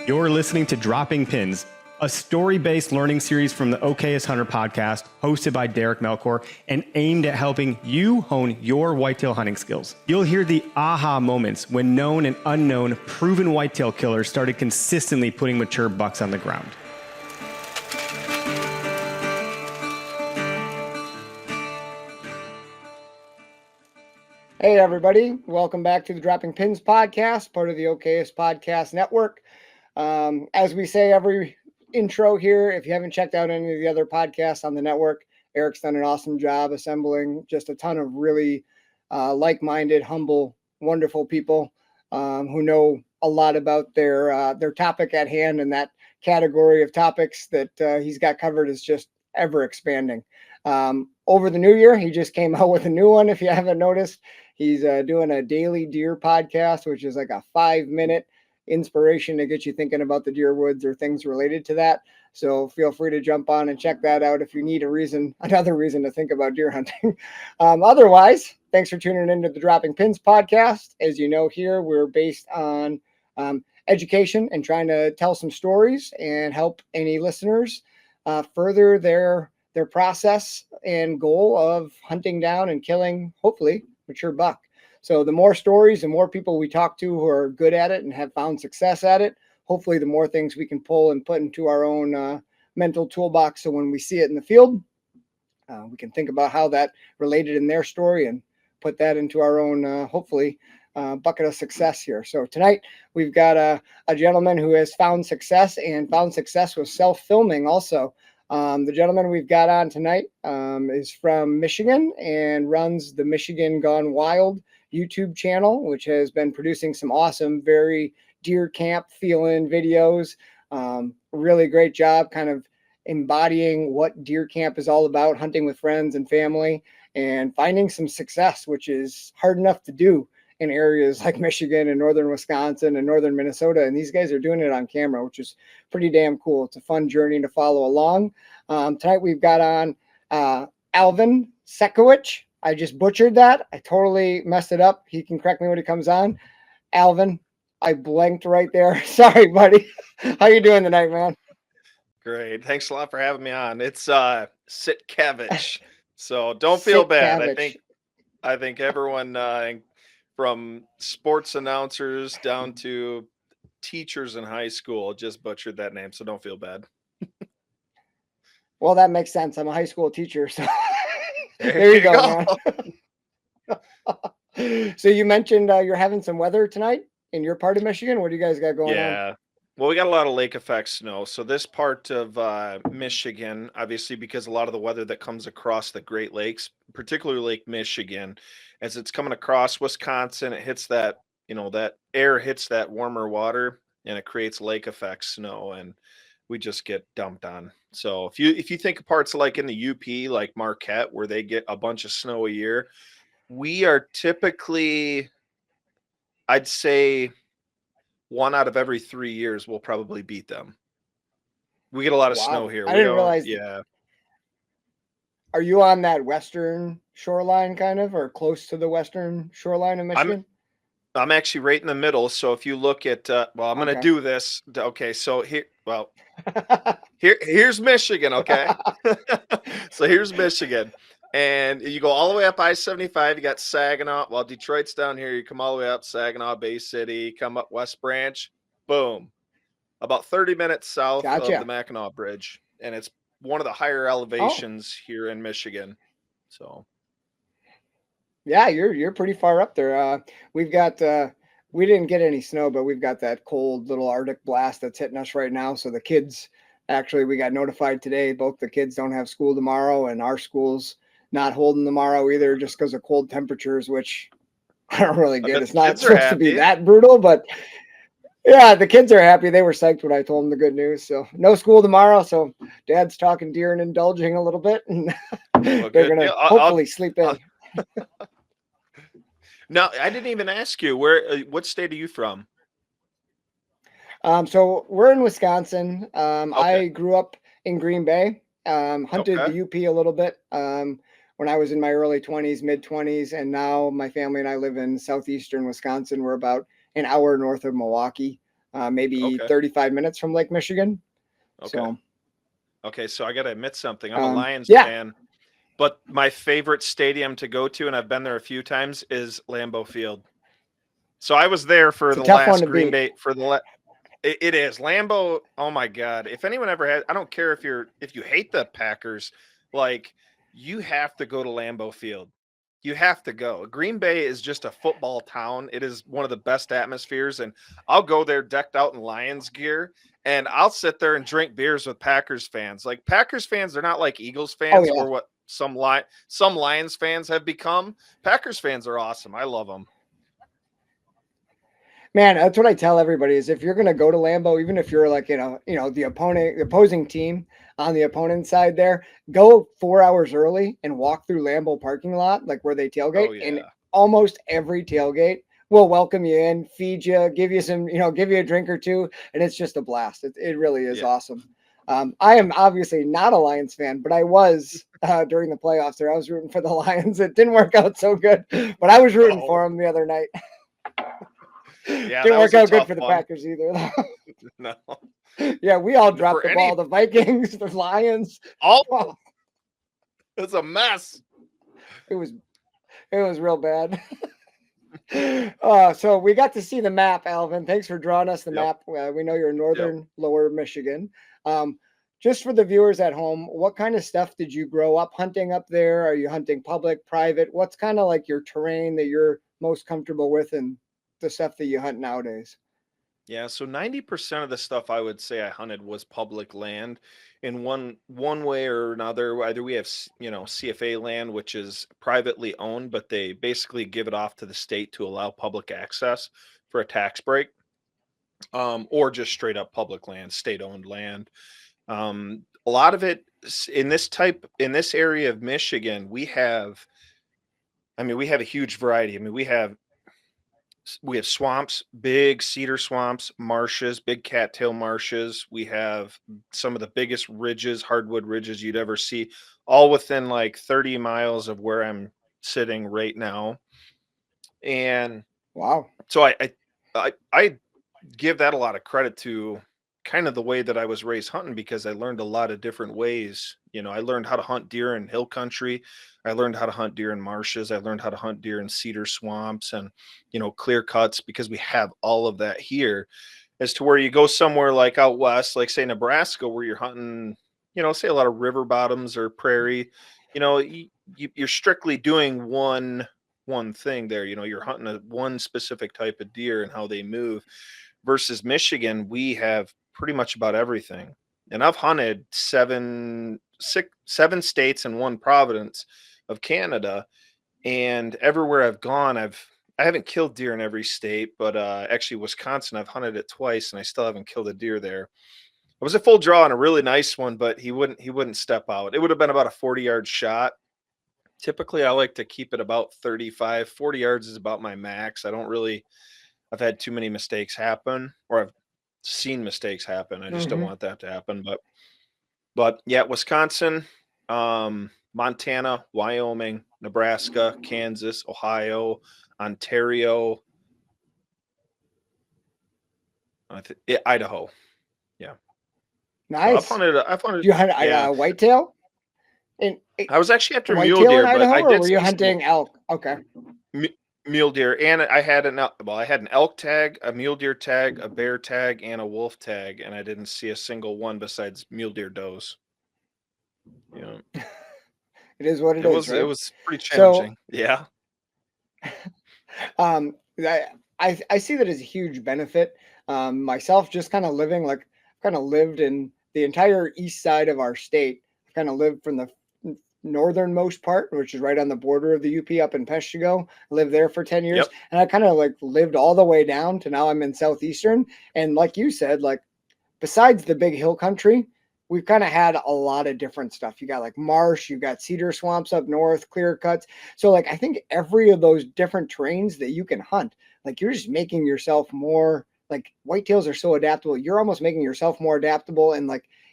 You're listening to Dropping Pins, a story-based learning series from the Okayest Hunter podcast, hosted by Derek Melkor, and aimed at helping you hone your whitetail hunting skills. You'll hear the aha moments when known and unknown proven whitetail killers started consistently putting mature bucks on the ground. Hey everybody, welcome back to the Dropping Pins podcast, part of the Okayest Podcast Network. As we say every intro here, if you haven't checked out any of the other podcasts on the network, Eric's done an awesome job assembling just a ton of really like-minded, humble, wonderful people who know a lot about their topic at hand, and that category of topics that he's got covered is just ever expanding. Over the new year, he just came out with a new one. If you haven't noticed, he's doing a daily deer podcast, which is like a 5-minute inspiration to get you thinking about the deer woods or things related to that. So feel free to jump on and check that out if you need another reason to think about deer hunting. Otherwise, thanks for tuning into the Dropping Pins podcast. As you know, here we're based on education and trying to tell some stories and help any listeners further their process and goal of hunting down and killing, hopefully, mature buck. So the more stories, the more people we talk to who are good at it and have found success at it, hopefully the more things we can pull and put into our own mental toolbox. So when we see it in the field, we can think about how that related in their story and put that into our own, hopefully, bucket of success here. So tonight we've got a gentleman who has found success with self-filming also. The gentleman we've got on tonight is from Michigan and runs the Michigan Gone Wild YouTube channel, which has been producing some awesome, very deer camp feeling videos. Really great job kind of embodying what deer camp is all about, hunting with friends and family and finding some success, which is hard enough to do in areas like Michigan and northern Wisconsin and northern Minnesota. And these guys are doing it on camera, which is pretty damn cool. It's a fun journey to follow along. Tonight we've got on Alvin Sitkiewicz. I just butchered that. I totally messed it up. He can correct me when he comes on. Alvin, I blanked right there. Sorry, buddy. How you doing tonight, man? Great. Thanks a lot for having me on. It's Sitkiewicz. So don't feel bad. I think everyone from sports announcers down to teachers in high school just butchered that name, so don't feel bad. Well, that makes sense. I'm a high school teacher, so there you go, man. So you mentioned you're having some weather tonight in your part of Michigan. What do you guys got going on? Yeah. Well, we got a lot of lake effect snow. So this part of Michigan, obviously, because a lot of the weather that comes across the Great Lakes, particularly Lake Michigan, as it's coming across Wisconsin, it hits that, that air hits that warmer water and it creates lake effect snow, and we just get dumped on. So if you think of parts like in the UP, like Marquette, where they get a bunch of snow a year, we are typically, I'd say, 1 out of every 3 years we'll probably beat them. We get a lot of snow here. I didn't realize. Yeah. Are you on that western shoreline kind of, or close to the western shoreline of Michigan? I'm actually right in the middle. So if you look at, I'm going to do this. Okay. So here's Michigan. Okay. So here's Michigan. And you go all the way up I-75. You got Saginaw. While Detroit's down here, you come all the way up Saginaw, Bay City, come up West Branch. Boom. About 30 minutes south of the Mackinac Bridge. And it's one of the higher elevations here in Michigan. So. Yeah, you're pretty far up there. We've got we didn't get any snow, but we've got that cold little Arctic blast that's hitting us right now. So the kids, actually, we got notified today. Both the kids don't have school tomorrow, and our school's not holding tomorrow either, just because of cold temperatures, which I don't really get. It's not supposed to be that brutal, but yeah, the kids are happy. They were psyched when I told them the good news. So no school tomorrow. So Dad's talking deer and indulging a little bit, and they're going to hopefully sleep in. No, I didn't even ask you what state are you from? So we're in Wisconsin. I grew up in Green Bay, hunted the UP a little bit when I was in my early 20s, mid 20s. And now my family and I live in southeastern Wisconsin. We're about an hour north of Milwaukee. maybe Okay. 35 minutes from Lake Michigan. Okay. So, Okay. So I got to admit something. I'm a Lions yeah. fan, but my favorite stadium to go to, and I've been there a few times, is Lambeau Field. So I was there for It's a the tough one last to Green beat. Bay for the it is Lambeau. Oh my God. If anyone ever had, I don't care if you hate the Packers, like you have to go to Lambeau Field. You have to go. Green Bay is just a football town. It is one of the best atmospheres. And I'll go there decked out in Lions gear and I'll sit there and drink beers with Packers fans. Like Packers fans, they're not like Eagles fans or what some Lions fans have become. Packers fans are awesome. I love them. Man, that's what I tell everybody is if you're going to go to Lambeau, even if you're like, the opposing team on the opponent side there, go 4 hours early and walk through Lambeau parking lot, like where they tailgate. Oh, yeah. And almost every tailgate will welcome you in, feed you, give you some, give you a drink or two. And it's just a blast. It really is awesome. I am obviously not a Lions fan, but I was during the playoffs there. I was rooting for the Lions. It didn't work out so good, but I was rooting for them the other night. Yeah, didn't work out good for the one. Packers either. No. Yeah, we all dropped the ball. The Vikings, the Lions. Oh, it's a mess. It was real bad. So we got to see the map, Alvin. Thanks for drawing us the map. We know you're in northern lower Michigan. Just for the viewers at home, what kind of stuff did you grow up hunting up there? Are you hunting public, private? What's kind of like your terrain that you're most comfortable with and the stuff that you hunt nowadays? Yeah, so 90% of the stuff I would say I hunted was public land in one way or another. Either we have, CFA land, which is privately owned, but they basically give it off to the state to allow public access for a tax break, or just straight up public land, state owned land. A lot of it in this area of Michigan, we have a huge variety. I mean, we have swamps, big cedar swamps, marshes, big cattail marshes. We have some of the biggest ridges, hardwood ridges you'd ever see, all within like 30 miles of where I'm sitting right now. And wow. So I give that a lot of credit to kind of the way that I was raised hunting, because I learned a lot of different ways. I learned how to hunt deer in hill country. I learned how to hunt deer in marshes. I learned how to hunt deer in cedar swamps and, clear cuts, because we have all of that here. As to where you go somewhere like out west, like say Nebraska, where you're hunting, say a lot of river bottoms or prairie, you're strictly doing one thing there. You're hunting one specific type of deer and how they move. Versus Michigan, we have pretty much about everything. And I've hunted seven states and one province of Canada. And everywhere I've gone, I haven't killed deer in every state, but actually Wisconsin, I've hunted it twice and I still haven't killed a deer there. It was a full draw and a really nice one, but he wouldn't step out. It would have been about a 40-yard shot. Typically, I like to keep it about 35. 40 yards is about my max. I've had too many mistakes happen, or I've seen mistakes happen. I just don't want that to happen. But yeah, Wisconsin, Montana, Wyoming, Nebraska, Kansas, Ohio, Ontario, Idaho. Yeah. Nice. So I've hunted. You hunt whitetail? I was actually after mule deer, but I did. Or were you hunting elk? Okay. Mule deer, and I had an elk tag, a mule deer tag, a bear tag, and a wolf tag, and I didn't see a single one besides mule deer does. It is what it is. Right? It was pretty challenging. So, yeah. I see that as a huge benefit. Myself, just kind of lived in the entire east side of our state. I've kind of lived from the northernmost part, which is right on the border of the UP up in Peshtigo. I lived there for 10 years. And I kind of lived all the way down to now I'm in southeastern. And like you said, besides the big hill country, we've kind of had a lot of different stuff. You got marsh, you've got cedar swamps up north, clear cuts. So I think every of those different terrains that you can hunt, you're just making yourself more, whitetails are so adaptable. You're almost making yourself more adaptable. And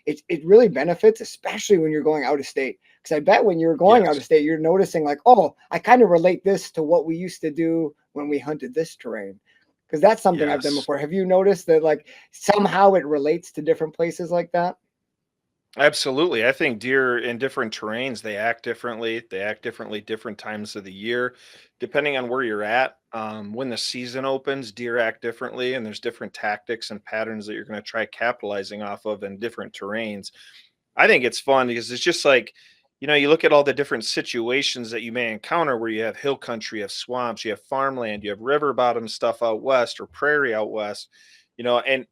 it really benefits, especially when you're going out of state. Because I bet when you're going out of state, you're noticing oh, I kind of relate this to what we used to do when we hunted this terrain. Because that's something I've done Yes. before. Have you noticed that like somehow it relates to different places like that? Absolutely. I think deer in different terrains, they act differently. They act differently different times of the year, depending on where you're at. When the season opens, deer act differently, and there's different tactics and patterns that you're going to try capitalizing off of in different terrains. I think it's fun because it's just like, you look at all the different situations that you may encounter where you have hill country, you have swamps, you have farmland, you have river bottom stuff out west or prairie out west, and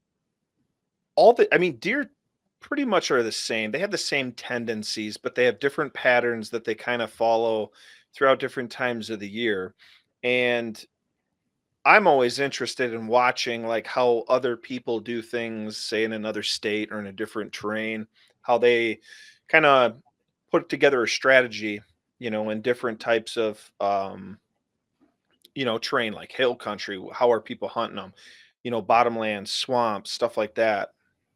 deer pretty much are the same. They have the same tendencies, but they have different patterns that they kind of follow throughout different times of the year. And I'm always interested in watching like how other people do things, say in another state or in a different terrain, how they kind of put together a strategy, in different types of terrain like hill country. How are people hunting them? Bottomlands, swamps, stuff like that.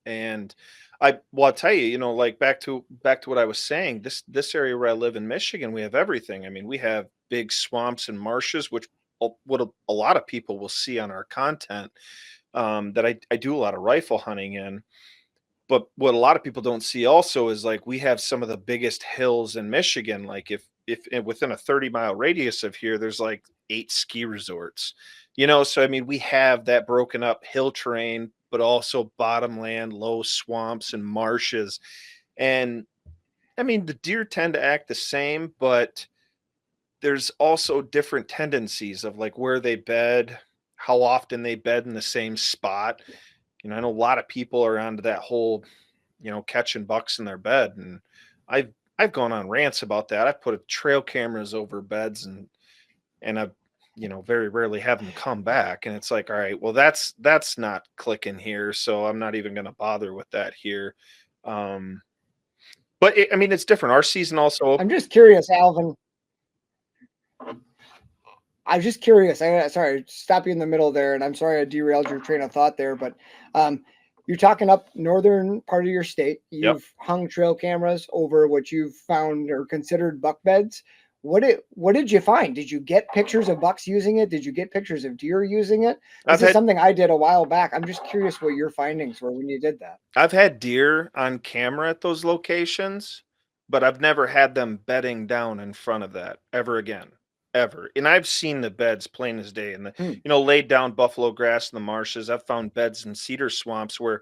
And I'll tell you, like back to what I was saying, this area where I live in Michigan, we have everything. I mean, we have big swamps and marshes, which what a lot of people will see on our content, that I do a lot of rifle hunting in. But what a lot of people don't see also is like we have some of the biggest hills in Michigan. Like if within a 30-mile radius of here, there's like 8 ski resorts. So I mean, we have that broken up hill terrain, but also bottomland, low swamps and marshes. And I mean, the deer tend to act the same, but there's also different tendencies of like where they bed, how often they bed in the same spot. I know a lot of people are onto that whole, catching bucks in their bed. And I've gone on rants about that. I've put trail cameras over beds and I've, very rarely have them come back. And it's like, all right, well, that's not clicking here. So I'm not even going to bother with that here. But I mean, it's different. Our season also. I'm just curious, Alvin. I'm just curious. Sorry, stop you in the middle there, and I'm sorry I derailed your train of thought there. But you're talking up northern part of your state. Yep. You've hung trail cameras over what you've found or considered buck beds. What did you find? Did you get pictures of bucks using it? Did you get pictures of deer using it? This is something I did a while back. I'm just curious what your findings were when you did that. I've had deer on camera at those locations, but I've never had them bedding down in front of that ever again. Ever. And I've seen the beds plain as day, and laid down buffalo grass in the marshes. I've found beds in cedar swamps where,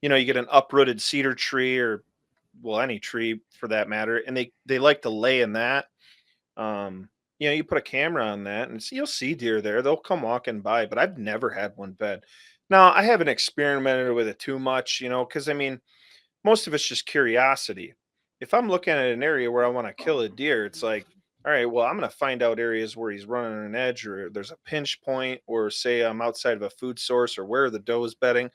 you get an uprooted cedar tree or, well, any tree for that matter. And they like to lay in that. You put a camera on that and you'll see deer there. They'll come walking by, but I've never had one bed. Now I haven't experimented with it too much, cause I mean, most of it's just curiosity. If I'm looking at an area where I want to kill a deer, it's like, all right, well, I'm going to find out areas where he's running an edge or there's a pinch point, or say I'm outside of a food source or where the doe is bedding.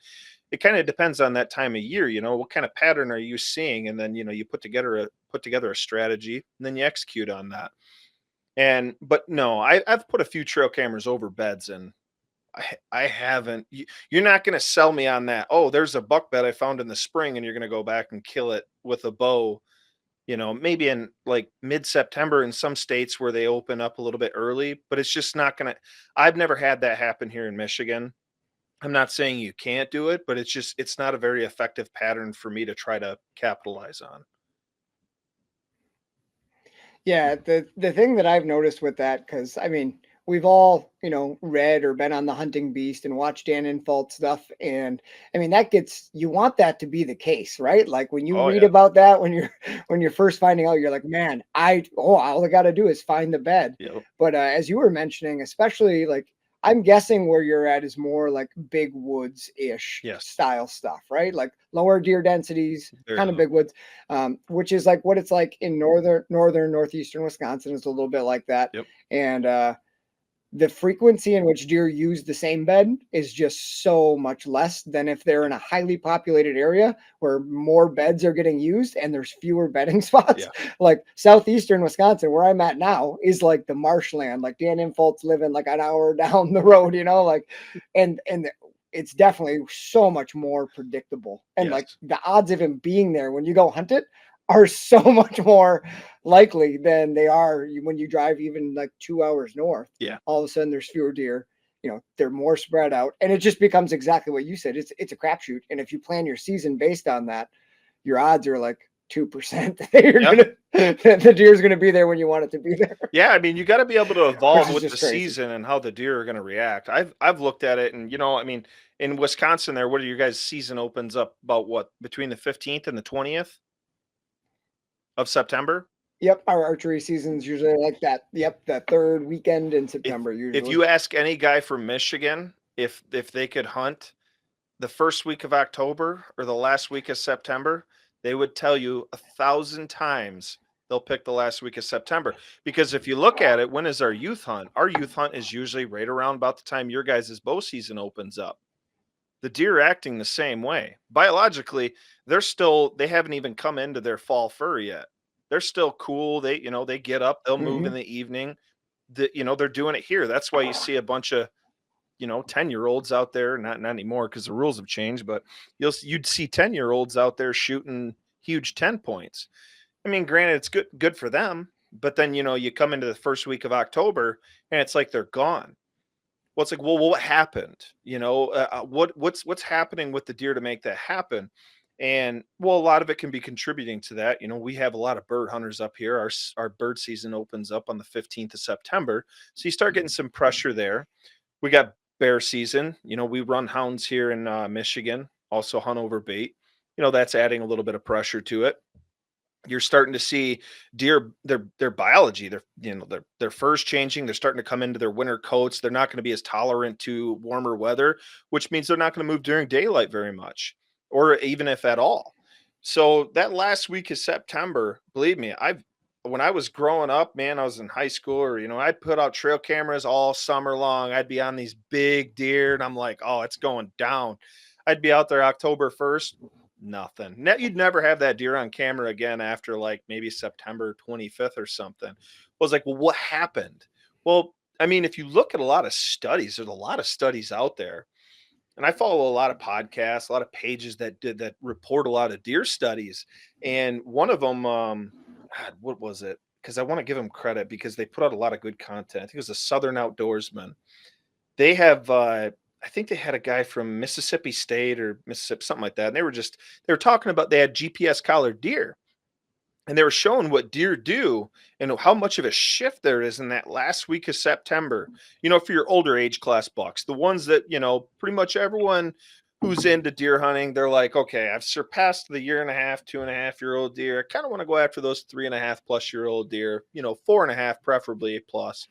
It kind of depends on that time of year, what kind of pattern are you seeing? And then, you put together a strategy and then you execute on that. But no, I've put a few trail cameras over beds and I haven't. You're not going to sell me on that. Oh, there's a buck bed I found in the spring and you're going to go back and kill it with a bow, maybe in like mid-September in some states where they open up a little bit early, but it's just not going to. I've never had that happen here in Michigan. I'm not saying you can't do it, but it's not a very effective pattern for me to try to capitalize on. Yeah, the thing that I've noticed with that, because I mean, we've all, read or been on the hunting beast and watched Dan Infalt stuff. And I mean, you want that to be the case, right? Like when you read about that, when you're first finding out, you're like, man, all I got to do is find the bed. Yep. But as you were mentioning, especially like, I'm guessing where you're at is more like big woods-ish style stuff, right? Like lower deer densities, kind of big woods, which is like what it's like in northeastern Wisconsin is a little bit like that. Yep. And the frequency in which deer use the same bed is just so much less than if they're in a highly populated area where more beds are getting used and there's fewer bedding spots. Yeah. Like southeastern Wisconsin, where I'm at now, is like the marshland. Like Dan Infalt's living like an hour down the road, and it's definitely so much more predictable. And like the odds of him being there when you go hunt it are so much more likely than they are when you drive even like 2 hours north. Yeah. All of a sudden there's fewer deer. they're more spread out, and it just becomes exactly what you said. It's a crapshoot. And if you plan your season based on that, your odds are like 2% the deer's going to be there when you want it to be there. Yeah, I mean, you got to be able to evolve with the crazy season and how the deer are going to react. I've looked at it, and I mean, in Wisconsin, there, what are your guys' season opens up about what, between the 15th and the 20th of September? Yep, our archery season's usually like that. Yep, the third weekend in September. If you ask any guy from Michigan if they could hunt the first week of October or the last week of September, they would tell you 1,000 times they'll pick the last week of September. Because if you look at it, when is our youth hunt? Our youth hunt is usually right around about the time your guys' bow season opens up. The deer are acting the same way. Biologically, they haven't even come into their fall fur yet. They're still cool. They get up, they'll move in the evening. They're doing it here. That's why you see a bunch of 10-year-olds out there, not anymore because the rules have changed, but you'd see 10-year-olds out there shooting huge 10 points. I mean, granted, it's good for them, but then you come into the first week of October and it's like they're gone. Well, it's like, well, what happened? What's happening with the deer to make that happen? And well, a lot of it can be contributing to that. We have a lot of bird hunters up here. Our bird season opens up on the 15th of September, so you start getting some pressure there. We got bear season. We run hounds here in Michigan, also hunt over bait. That's adding a little bit of pressure to it. You're starting to see deer, their biology, their fur's changing. They're starting to come into their winter coats. They're not going to be as tolerant to warmer weather, which means they're not going to move during daylight very much, or even if at all. So that last week of September, believe me, when I was growing up, man, I was in high school, or, I'd put out trail cameras all summer long. I'd be on these big deer and I'm like, oh, it's going down. I'd be out there October 1st, nothing. You'd never have that deer on camera again after like maybe September 25th or something. I was like, well, what happened? Well, I mean, if you look at a lot of studies, there's a lot of studies out there. And I follow a lot of podcasts, a lot of pages that report a lot of deer studies. And one of them, God, what was it? Because I want to give them credit because they put out a lot of good content. I think it was a Southern Outdoorsman. They have, I think they had a guy from Mississippi State or Mississippi, something like that. And they were talking about, they had GPS collared deer. And they were showing what deer do and how much of a shift there is in that last week of September, for your older age class bucks, the ones that, pretty much everyone who's into deer hunting, they're like, okay, I've surpassed the 1.5, 2.5-year-old deer. I kind of want to go after those 3.5+ year-old deer, 4.5 preferably plus.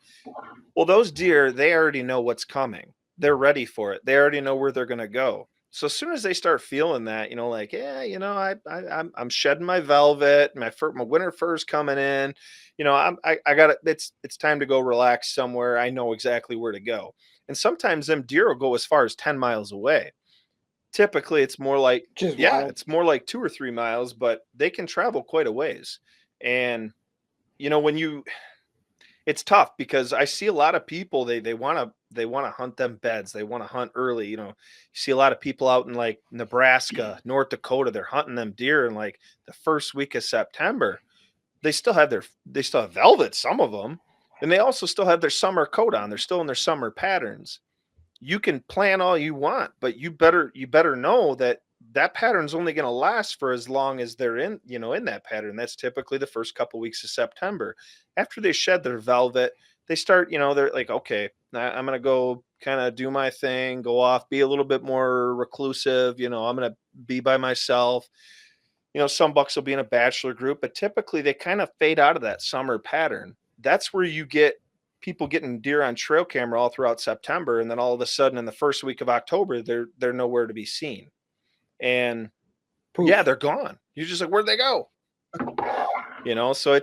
Well, those deer, they already know what's coming. They're ready for it. They already know where they're going to go. So as soon as they start feeling that, like, yeah, I'm shedding my velvet, my winter fur's coming in, I got it. It's time to go relax somewhere. I know exactly where to go. And sometimes them deer will go as far as 10 miles away. Typically it's more like, it's more like 2 or 3 miles, but they can travel quite a ways. And, it's tough because I see a lot of people, they want to hunt them beds. They want to hunt early. You see a lot of people out in like Nebraska, North Dakota, they're hunting them deer in like the first week of September. They still have velvet, some of them. And they also still have their summer coat on. They're still in their summer patterns. You can plan all you want, but you better know that pattern's only going to last for as long as they're in that pattern. That's typically the first couple weeks of September. After they shed their velvet, they start, they're like, okay, I'm going to go kind of do my thing, go off, be a little bit more reclusive. I'm going to be by myself. Some bucks will be in a bachelor group, but typically they kind of fade out of that summer pattern. That's where you get people getting deer on trail camera all throughout September. And then all of a sudden in the first week of October, they're nowhere to be seen. And poof. Yeah, they're gone. You're just like, where'd they go? So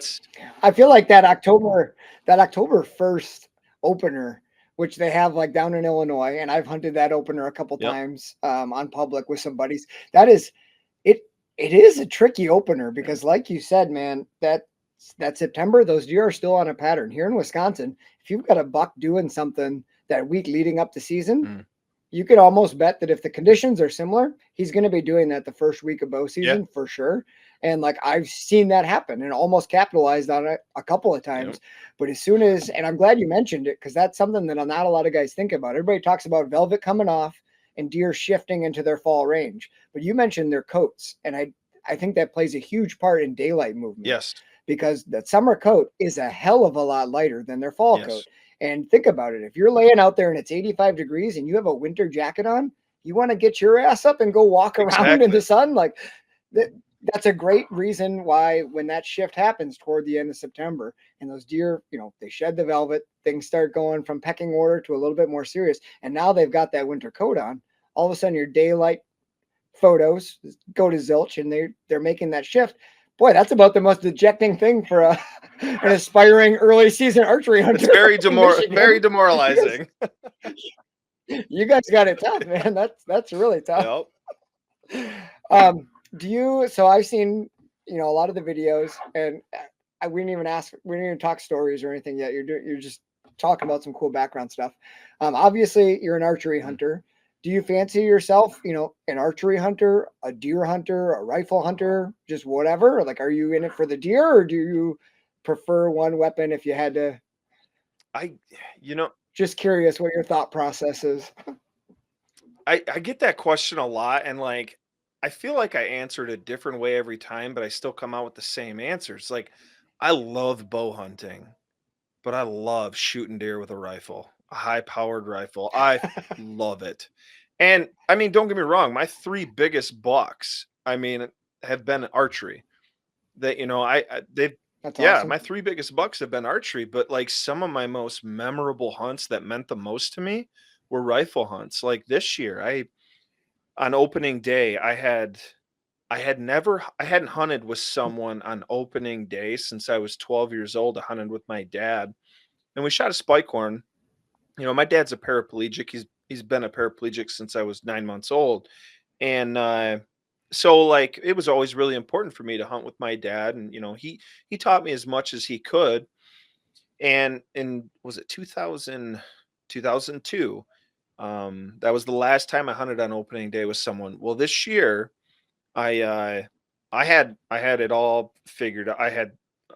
I feel like that October 1st opener, which they have like down in Illinois, and I've hunted that opener a couple times on public with some buddies. That is it. It is a tricky opener because, like you said, man, that September, those deer are still on a pattern. Here in Wisconsin, if you've got a buck doing something that week leading up to season, you could almost bet that if the conditions are similar, he's going to be doing that the first week of bow season for sure. And like I've seen that happen and almost capitalized on it a couple of times. But as soon as, and I'm glad you mentioned it, because that's something that not a lot of guys think about. Everybody talks about velvet coming off and deer shifting into their fall range. But you mentioned their coats. And I think that plays a huge part in daylight movement. Yes. Because that summer coat is a hell of a lot lighter than their fall Yes. coat. And think about it. If you're laying out there and it's 85 degrees and you have a winter jacket on, you want to get your ass up and go walk around in the sun. Like that's a great reason why when that shift happens toward the end of September and those deer, you know, they shed the velvet, things start going from pecking order to a little bit more serious. And now they've got that winter coat on. All of a sudden your daylight photos go to zilch and they're making that shift. Boy, that's about the most dejecting thing for an aspiring early season archery hunter. It's very demoralizing. You guys got it tough, man. That's really tough. Yep. So I've seen, you know, a lot of the videos, and we didn't even talk stories or anything yet. You're just talking about some cool background stuff. Obviously you're an archery hunter. Do you fancy yourself, you know, an archery hunter, a deer hunter, a rifle hunter, just whatever? Like, are you in it for the deer, or do you prefer one weapon if you had to? Just curious what your thought process is. I get that question a lot, and like, I feel like I answered a different way every time, but I still come out with the same answers. Like, I love bow hunting, but I love shooting deer with a rifle, a high-powered rifle. I love it. And I mean, don't get me wrong, my 3 biggest bucks, I mean, have been archery. That, you know, That's awesome. my 3 biggest bucks have been archery, but like some of my most memorable hunts that meant the most to me were rifle hunts. Like this year, on opening day, I hadn't hunted with someone on opening day since I was 12 years old. I hunted with my dad, and we shot a spike horn. You know, my dad's a paraplegic. He's been a paraplegic since I was 9 months old. And so like it was always really important for me to hunt with my dad. And, you know, he taught me as much as he could. And was it 2002? That was the last time I hunted on opening day with someone. Well, this year I had it all figured out.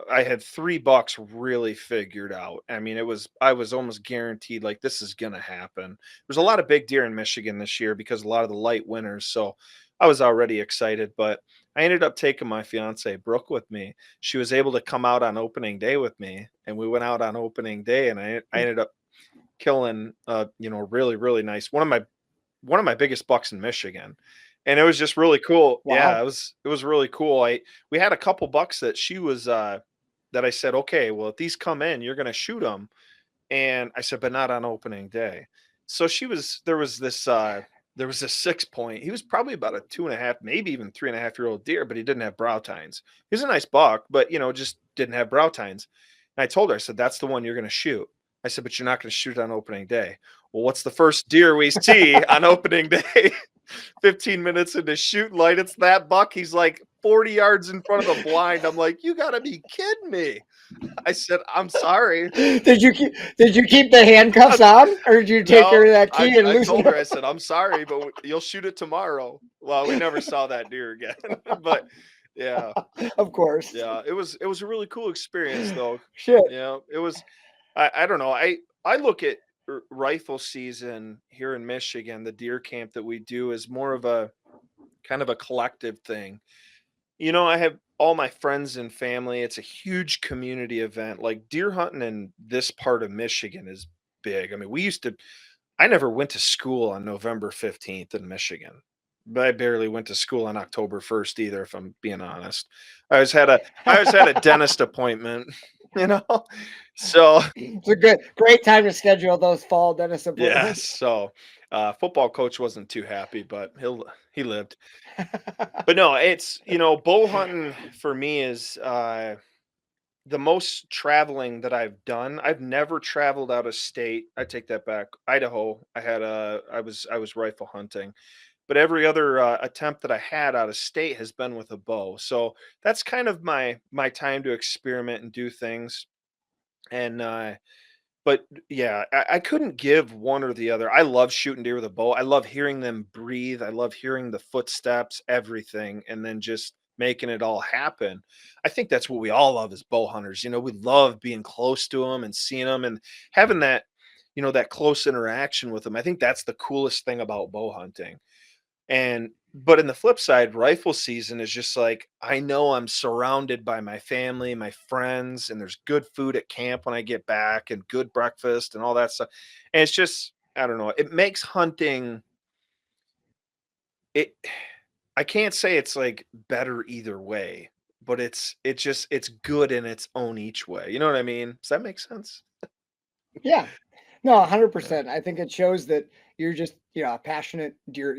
I had 3 bucks really figured out. I mean, I was almost guaranteed like this is gonna happen. There's a lot of big deer in Michigan this year because a lot of the light winters. So I was already excited, but I ended up taking my fiance Brooke with me. She was able to come out on opening day with me, and we went out on opening day, and I ended up killing you know, really, really nice one of my biggest bucks in Michigan. And it was just really cool. Wow. Yeah, it was really cool. We had a couple bucks that she was that I said, okay, well, if these come in, you're gonna shoot them. And I said, but not on opening day. So there was this 6 point. He was probably about a 2.5, maybe even 3.5-year-old deer, but he didn't have brow tines. He was a nice buck, but you know, just didn't have brow tines. And I told her, I said, that's the one you're gonna shoot. I said, but you're not gonna shoot it on opening day. Well, what's the first deer we see on opening day? 15 minutes into shooting light, it's that buck. He's like 40 yards in front of the blind. I'm like, you gotta be kidding me. I said, I'm sorry. Did you keep the handcuffs on, or did you take her to that key and I loosen told her, her? I said, I'm sorry, but you'll shoot it tomorrow. Well, we never saw that deer again. But yeah, Of course. yeah, it was a really cool experience though. Shit. Yeah, it was. I don't know. I look at rifle season here in Michigan, the deer camp that we do, is more of a kind of a collective thing. You know, I have all my friends and family. It's a huge community event. Like deer hunting in this part of Michigan is big. I mean, I never went to school on November 15th in Michigan. But I barely went to school on October 1st either, if I'm being honest. I always had a dentist appointment, you know. So It's a great time to schedule those fall dentist appointments. yes. So football coach wasn't too happy, but he lived. But no, it's, you know, bow hunting for me is the most traveling that I've done. I've never traveled out of state. I take that back. Idaho. I was rifle hunting, but every other attempt that I had out of state has been with a bow. So that's kind of my time to experiment and do things. And but yeah, I couldn't give one or the other. I love shooting deer with a bow. I love hearing them breathe. I love hearing the footsteps, everything, and then just making it all happen. I think that's what we all love as bow hunters. We love being close to them and seeing them and having that, that close interaction with them. I think that's the coolest thing about bow hunting. But in the flip side, rifle season is just like, I know I'm surrounded by my family, my friends, and there's good food at camp when I get back and good breakfast and all that stuff. And it's just, I don't know, it makes hunting it I can't say it's like better either way, but it's good in its own each way. You know what I mean? Does that make sense? Yeah. No, Yeah. 100%. I think it shows that you're just, a passionate deer.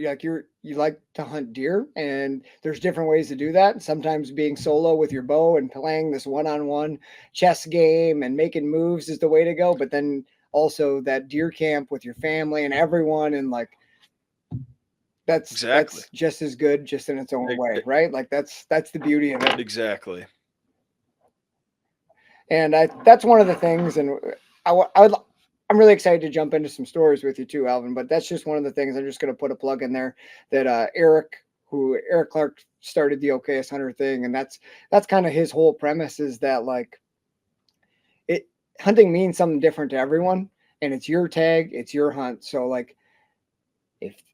You like to hunt deer, and there's different ways to do that. And sometimes being solo with your bow and playing this one-on-one chess game and making moves is the way to go. But then also that deer camp with your family and everyone, and like Exactly. that's just as good, just in its own E- way, e- right? Like that's the beauty of it. Exactly. And that's one of the things. And I would, I'm really excited to jump into some stories with you too, Alvin. But that's just one of the things. I'm just going to put a plug in there that Eric Clark started the OKS Hunter thing, and that's kind of his whole premise, is that like it hunting means something different to everyone, and it's your tag, it's your hunt. So like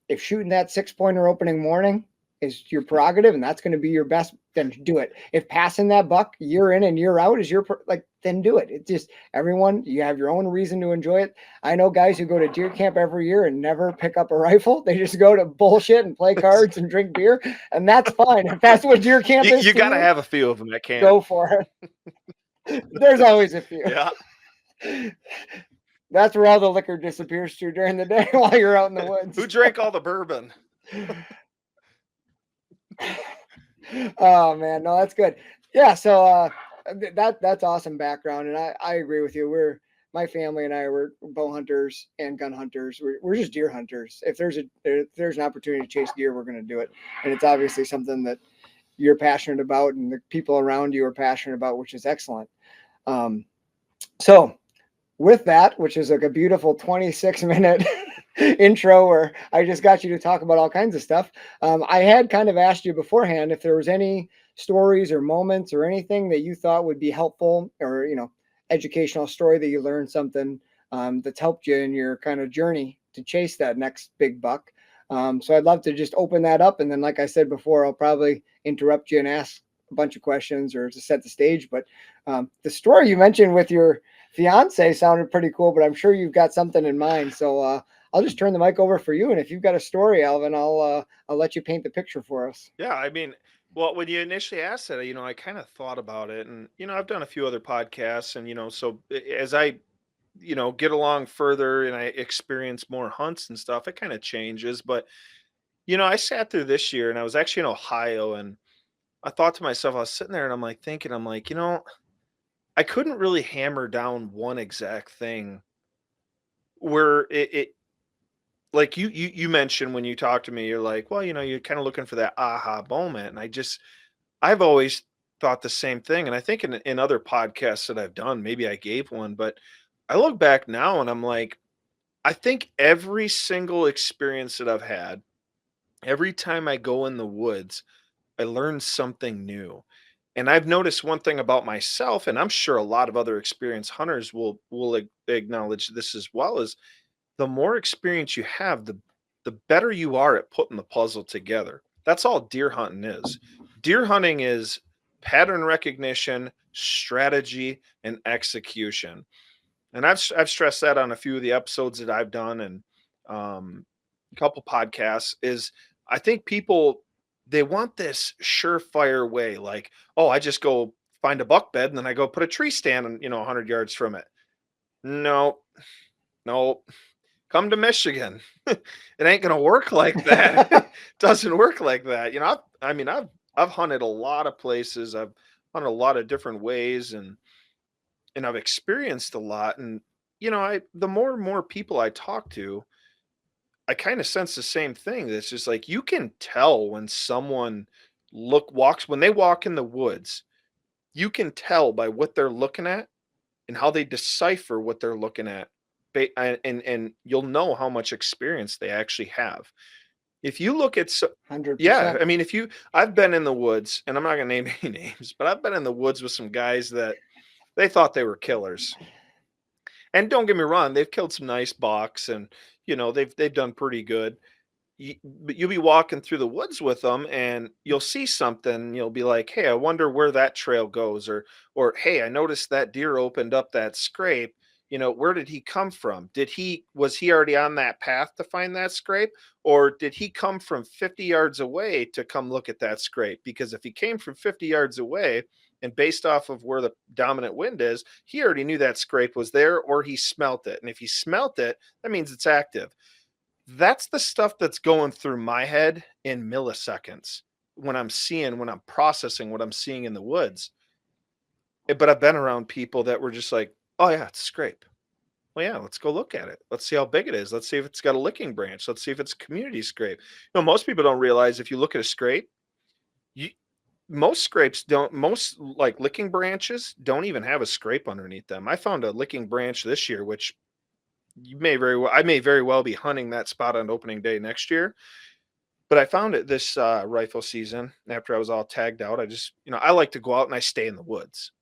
if shooting that 6-pointer opening morning is your prerogative and that's going to be your best, then do it. If passing that buck year in and year out is then do it. It just, everyone, you have your own reason to enjoy it. I know guys who go to deer camp every year and never pick up a rifle. They just go to bullshit and play cards and drink beer, and that's fine. If that's what deer camp is You to got to you, have a few of them that can. go for it. There's always a few. Yeah. That's where all the liquor disappears to during the day while you're out in the woods. Who drank all the bourbon? Oh man, no, that's good. Yeah, so that's awesome background, and I agree with you. My family and I were bow hunters and gun hunters. We're just deer hunters. If there's an opportunity to chase deer, we're going to do it, and it's obviously something that you're passionate about, and the people around you are passionate about, which is excellent. So with that, which is like a beautiful 26-minute intro where I just got you to talk about all kinds of stuff. I had kind of asked you beforehand if there was any stories or moments or anything that you thought would be helpful, or, educational story that you learned something that's helped you in your kind of journey to chase that next big buck. So I'd love to just open that up. And then, like I said before, I'll probably interrupt you and ask a bunch of questions or to set the stage. But the story you mentioned with your fiance sounded pretty cool, but I'm sure you've got something in mind. So I'll just turn the mic over for you. And if you've got a story, Alvin, I'll let you paint the picture for us. Yeah, I mean, well, when you initially asked that, I kind of thought about it, and I've done a few other podcasts, and so as I, get along further and I experience more hunts and stuff, it kind of changes. But I sat through this year, and I was actually in Ohio, and I thought to myself, I was sitting there, and I'm like thinking, I'm like, I couldn't really hammer down one exact thing where it like you mentioned when you talked to me, you're like, well, you're kind of looking for that aha moment. And I've always thought the same thing. And I think in other podcasts that I've done, maybe I gave one, but I look back now and I'm like, I think every single experience that I've had, every time I go in the woods, I learn something new. And I've noticed one thing about myself, and I'm sure a lot of other experienced hunters will acknowledge this as well, is the more experience you have, the better you are at putting the puzzle together. That's all deer hunting is. Deer hunting is pattern recognition, strategy, and execution. And I've stressed that on a few of the episodes that I've done, and a couple podcasts. Is I think people, they want this surefire way, like, oh, I just go find a buck bed and then I go put a tree stand, and 100 yards from it. No, no, come to Michigan. It ain't gonna work like that. It doesn't work like that. I've hunted a lot of places. I've hunted a lot of different ways, and I've experienced a lot. And I the more and more people I talk to, I kind of sense the same thing. That's just like, you can tell when someone when they walk in the woods, you can tell by what they're looking at and how they decipher what they're looking at, and you'll know how much experience they actually have. If you look at, yeah, 100%. I mean, I've been in the woods, and I'm not going to name any names, but I've been in the woods with some guys that they thought they were killers. And don't get me wrong, they've killed some nice bucks, and they've done pretty good. But you'll be walking through the woods with them, and you'll see something. And you'll be like, "Hey, I wonder where that trail goes," or "Hey, I noticed that deer opened up that scrape. Where did he come from? Was he already on that path to find that scrape, or did he come from 50 yards away to come look at that scrape? Because if he came from 50 yards away, and based off of where the dominant wind is, he already knew that scrape was there, or he smelt it. And if he smelt it, that means it's active." That's the stuff that's going through my head in milliseconds when I'm processing what I'm seeing in the woods. But I've been around people that were just like, "Oh yeah, it's a scrape. Well, yeah, let's go look at it. Let's see how big it is. Let's see if it's got a licking branch. Let's see if it's a community scrape." Most people don't realize if you look at a scrape, you most scrapes don't most like licking branches don't even have a scrape underneath them. I found a licking branch this year, which I may very well be hunting that spot on opening day next year. But I found it this rifle season after I was all tagged out. I just, I like to go out and I stay in the woods.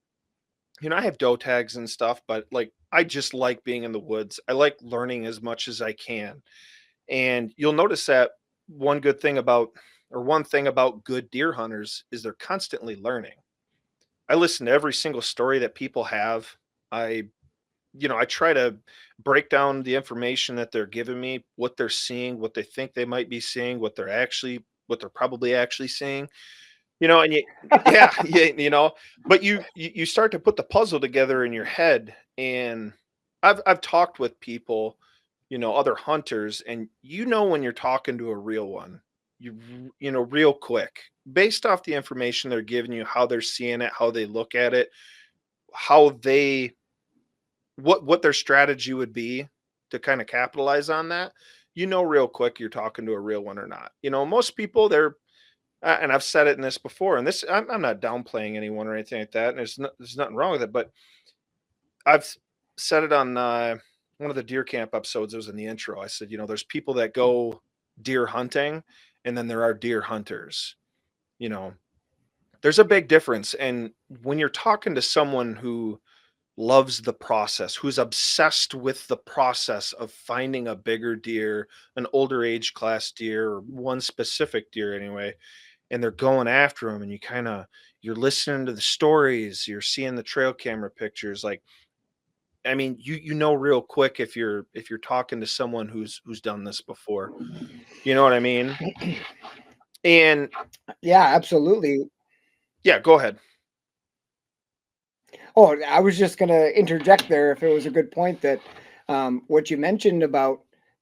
I have doe tags and stuff, but like I just like being in the woods. I like learning as much as I can. And you'll notice that one thing about good deer hunters is they're constantly learning. I listen to every single story that people have. I try to break down the information that they're giving me, what they're seeing, what they think they might be seeing, what they're probably actually seeing. And yeah, yeah, but you start to put the puzzle together in your head. And I've talked with people, other hunters, and when you're talking to a real one, real quick, based off the information they're giving you, how they're seeing it, how they look at it, how they what their strategy would be to kind of capitalize on that, real quick you're talking to a real one or not. Most people they're and I've said it in this before, and this I'm not downplaying anyone or anything like that, and there's nothing wrong with it, but I've said it on one of the deer camp episodes. It was in the intro. I said, there's people that go deer hunting, and then there are deer hunters. There's a big difference, and when you're talking to someone who loves the process, who's obsessed with the process of finding a bigger deer, an older age class deer, or one specific deer anyway, and they're going after them, and you're listening to the stories, you're seeing the trail camera pictures. Like, I mean, real quick if you're talking to someone who's done this before. You know what I mean? And Yeah, absolutely. yeah, go ahead. Oh, I was just going to interject there if it was a good point that what you mentioned about,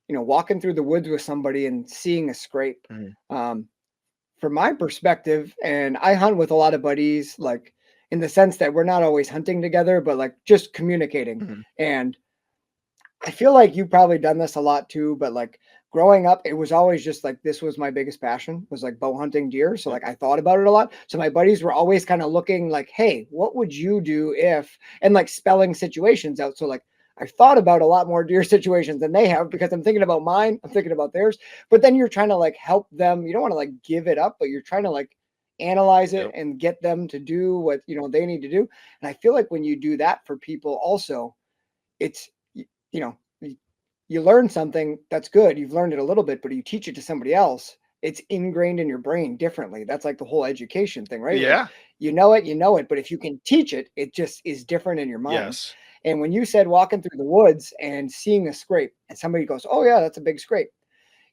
walking through the woods with somebody and seeing a scrape. From my perspective, and I hunt with a lot of buddies, like in the sense that we're not always hunting together, but like just communicating. And I feel like you've probably done this a lot too, but like growing up, it was always just like this was my biggest passion was like bow hunting deer. So like I thought about it a lot. So my buddies were always kind of looking like, hey, what would you do if, and like spelling situations out. So like I've thought about a lot more deer situations than they have because I'm thinking about mine, I'm thinking about theirs. But then you're trying to like help them. You don't want to like give it up, but you're trying to like analyze it and get them to do what they need to do. And I feel like when you do that for people also, it's you learn something that's good. You've learned it a little bit, but you teach it to somebody else. It's ingrained in your brain differently. That's like the whole education thing, right? Yeah. Like, you know it, but if you can teach it, it just is different in your mind. Yes. And when you said walking through the woods and seeing a scrape and somebody goes, "Oh yeah, that's a big scrape."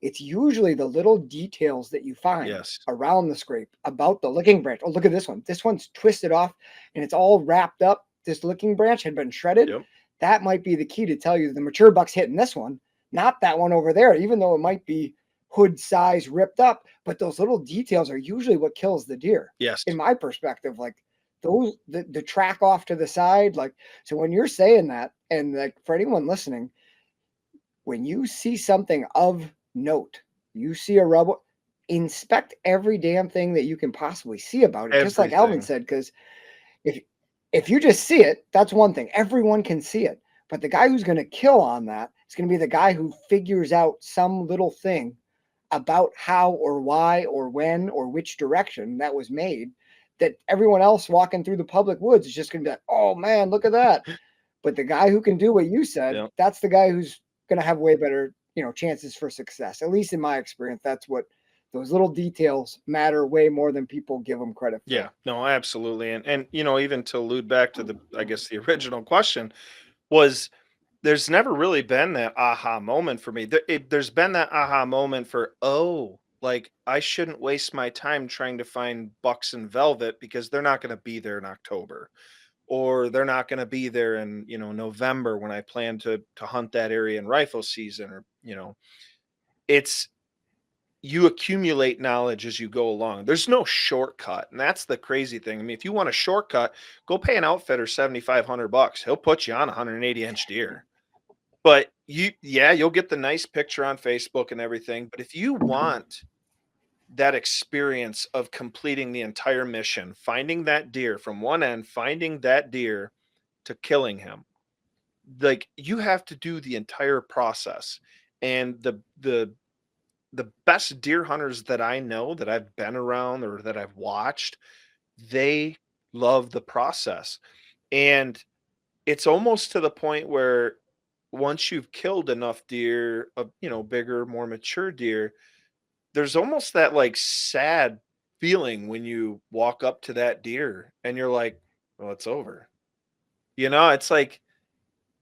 It's usually the little details that you find around the scrape about the licking branch. Oh, look at this one. This one's twisted off and it's all wrapped up. This licking branch had been shredded. That might be the key to tell you the mature buck's hitting this one, not that one over there, even though it might be hood size ripped up. But those little details are usually what kills the deer. Yes. In my perspective, like those, the track off to the side. Like, so when you're saying that, and like for anyone listening, when you see something of note, you see a rubble, inspect every damn thing that you can possibly see about it. Just like Alvin said, because if you just see it, that's one thing. Everyone can see it. But the guy who's going to kill on that is going to be the guy who figures out some little thing about how or why or when or which direction that was made, that everyone else walking through the public woods is just going to be like, oh man, look at that. But the guy who can do what you said, Yeah. that's the guy who's going to have way better, chances for success. At least in my experience, that's what those little details matter way more than people give them credit for. Yeah, no, absolutely. And even to allude back to I guess the original question was, there's never really been that aha moment for me. There's been that aha moment for, oh, like I shouldn't waste my time trying to find bucks in velvet because they're not going to be there in October, or they're not going to be there in, November when I plan to hunt that area in rifle season, or, it's, you accumulate knowledge as you go along. There's no shortcut. And that's the crazy thing. I mean, if you want a shortcut, go pay an outfitter $7,500. He'll put you on a 180-inch deer. But you'll get the nice picture on Facebook and everything. But if you want that experience of completing the entire mission, finding that deer from one end, finding that deer to killing him, like, you have to do the entire process. And the best deer hunters that I know, that I've been around or that I've watched, they love the process. And it's almost to the point where once you've killed enough deer, bigger, more mature deer, there's almost that like sad feeling when you walk up to that deer and you're like, well, it's over. It's like,